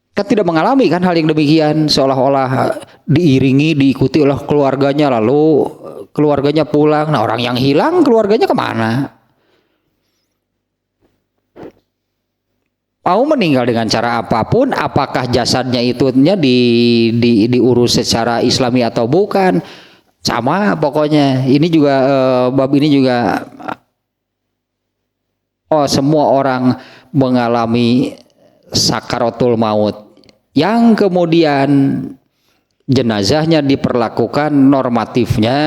Kan tidak mengalami kan hal yang demikian, seolah-olah diiringi, diikuti oleh keluarganya, lalu keluarganya pulang. Nah orang yang hilang keluarganya kemana? Mau meninggal dengan cara apapun, apakah jasadnya itunya diurus secara islami atau bukan, sama pokoknya. Ini juga bab ini juga semua orang mengalami sakaratul maut, yang kemudian jenazahnya diperlakukan normalnya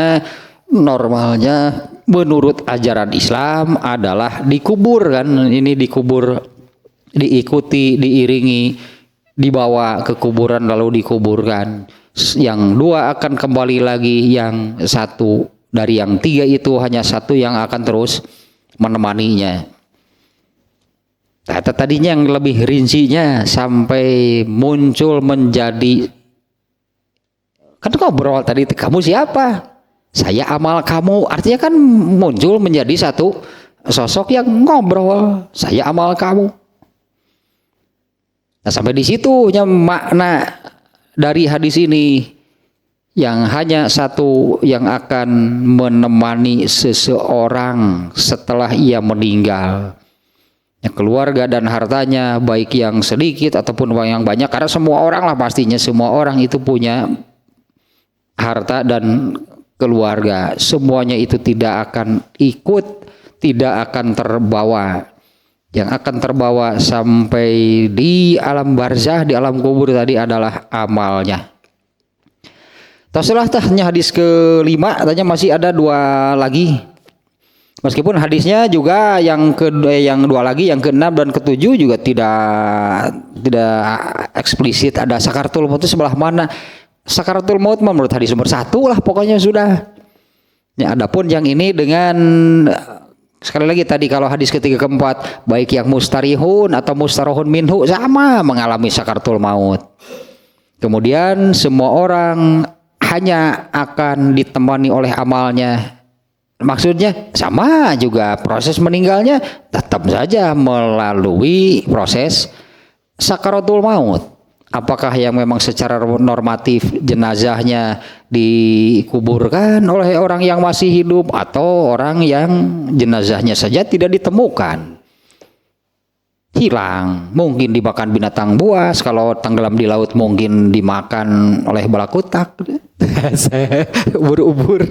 menurut ajaran Islam adalah dikubur kan, ini dikubur, diikuti, diiringi, dibawa ke kuburan lalu dikuburkan. Yang dua akan kembali lagi, yang satu dari yang tiga itu hanya satu yang akan terus menemaninya. Nah, tadinya yang lebih rincinya sampai muncul menjadi, kan ngobrol tadi, kamu siapa? Saya amal kamu. Artinya kan muncul menjadi satu sosok yang ngobrol, saya amal kamu. Nah sampai di situ makna dari hadis ini, yang hanya satu yang akan menemani seseorang setelah ia meninggal, ya, keluarga dan hartanya baik yang sedikit ataupun yang banyak, karena semua orang lah pastinya, semua orang itu punya harta dan keluarga, semuanya itu tidak akan ikut, tidak akan terbawa. Yang akan terbawa sampai di alam barzah, di alam kubur tadi adalah amalnya. Setelah tanya hadis kelima, tanya masih ada dua lagi. Meskipun hadisnya juga yang dua lagi, yang keenam dan ketujuh juga tidak eksplisit ada sakaratul maut itu sebelah mana. Sakaratul maut menurut hadis nomor 1 lah pokoknya sudah. Ya, adapun yang ini dengan sekali lagi tadi, kalau hadis ketiga keempat baik yang mustarihun atau mustarohun minhu sama mengalami sakaratul maut. Kemudian semua orang hanya akan ditemani oleh amalnya. Maksudnya sama juga proses meninggalnya tetap saja melalui proses sakaratul maut. Apakah yang memang secara normatif jenazahnya dikuburkan oleh orang yang masih hidup, atau orang yang jenazahnya saja tidak ditemukan, hilang, mungkin dimakan binatang buas, kalau tenggelam di laut mungkin dimakan oleh balakutak, ubur-ubur,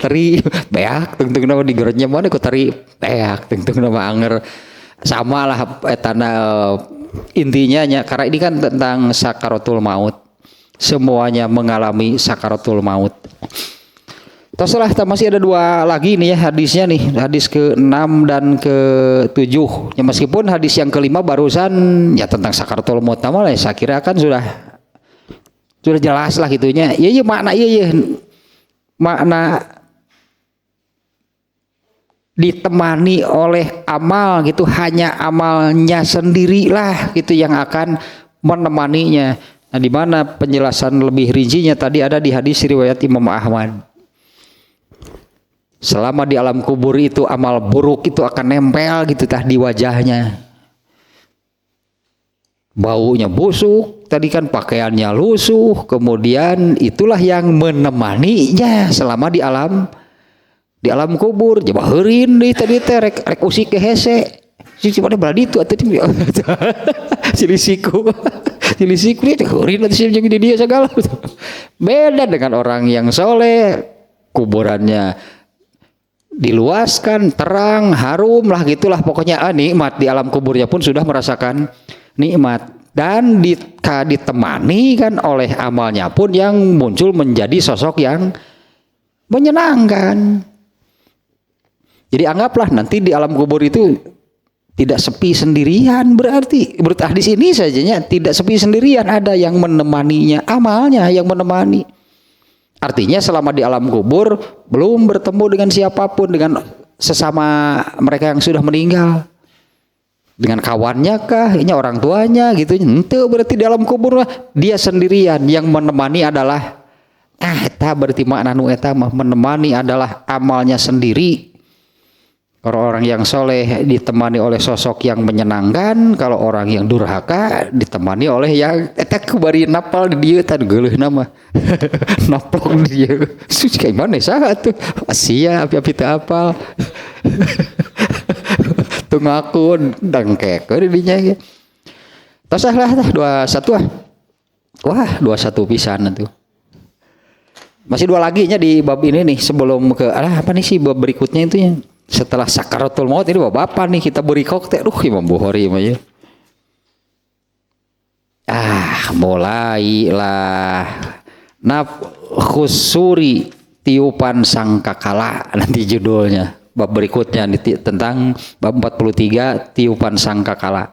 teri, beak, tengtung nama digernya mana kok teri, beak, tengtung nama anger, sama lah tanah. Intinya karena ini kan tentang sakaratul maut, semuanya mengalami sakaratul maut. Setelah masih ada dua lagi nih ya hadisnya nih, hadis ke-6 dan ke-7 ya, meskipun hadis yang kelima barusan ya tentang sakaratul maut nama lah, saya kira kan sudah jelas lah gitunya. Iya makna makna ditemani oleh amal gitu, hanya amalnya sendirilah gitu yang akan menemaninya. Nah, di mana penjelasan lebih rincinya tadi ada di hadis riwayat Imam Ahmad. Selama di alam kubur itu amal buruk itu akan nempel gitu tah di wajahnya. Baunya busuk, tadi kan pakaiannya lusuh, kemudian itulah yang menemaninya selama di alam kubur. Coba heureun deui tadi teh rek usik ke hese. Si pada beradi itu atuh silisiku. Silisiku dia heureun atuh jeung di dia segala. Beda dengan orang yang soleh, kuburannya diluaskan, terang, harum lah gitulah pokoknya nikmat di alam kuburnya pun sudah merasakan nikmat dan ditemani kan oleh amalnya pun yang muncul menjadi sosok yang menyenangkan. Jadi anggaplah nanti di alam kubur itu tidak sepi sendirian, berarti menurut hadis ini sajanya tidak sepi sendirian, ada yang menemaninya, amalnya yang menemani. Artinya selama di alam kubur belum bertemu dengan siapapun, dengan sesama mereka yang sudah meninggal, dengan kawannya kah, ini orang tuanya gitu. Itu berarti di alam kubur dia sendirian, yang menemani adalah eta berarti makna nu eta mah menemani adalah amalnya sendiri. Kalau orang yang soleh ditemani oleh sosok yang menyenangkan, kalau orang yang durhaka ditemani oleh yang eta kubari napal di dieu tan geuleuh nama. Naplok di dieu. Suci kayak mana saha tuh? Asia api-api teu apal. Tuh ngaku dangkek di dinya ge. Tasah lah tah 21 ah. Wah, 21 pisan atuh. Masih 2 lagi nya di bab ini nih sebelum ke apa nih sih bab berikutnya itu yang setelah sakaratul maut ini bapak nih kita beri kokte. Imam Bukhari mah ya. Mulailah nafkhusuri tiupan sangkakala nanti judulnya bab berikutnya tentang bab 43 tiupan sangkakala.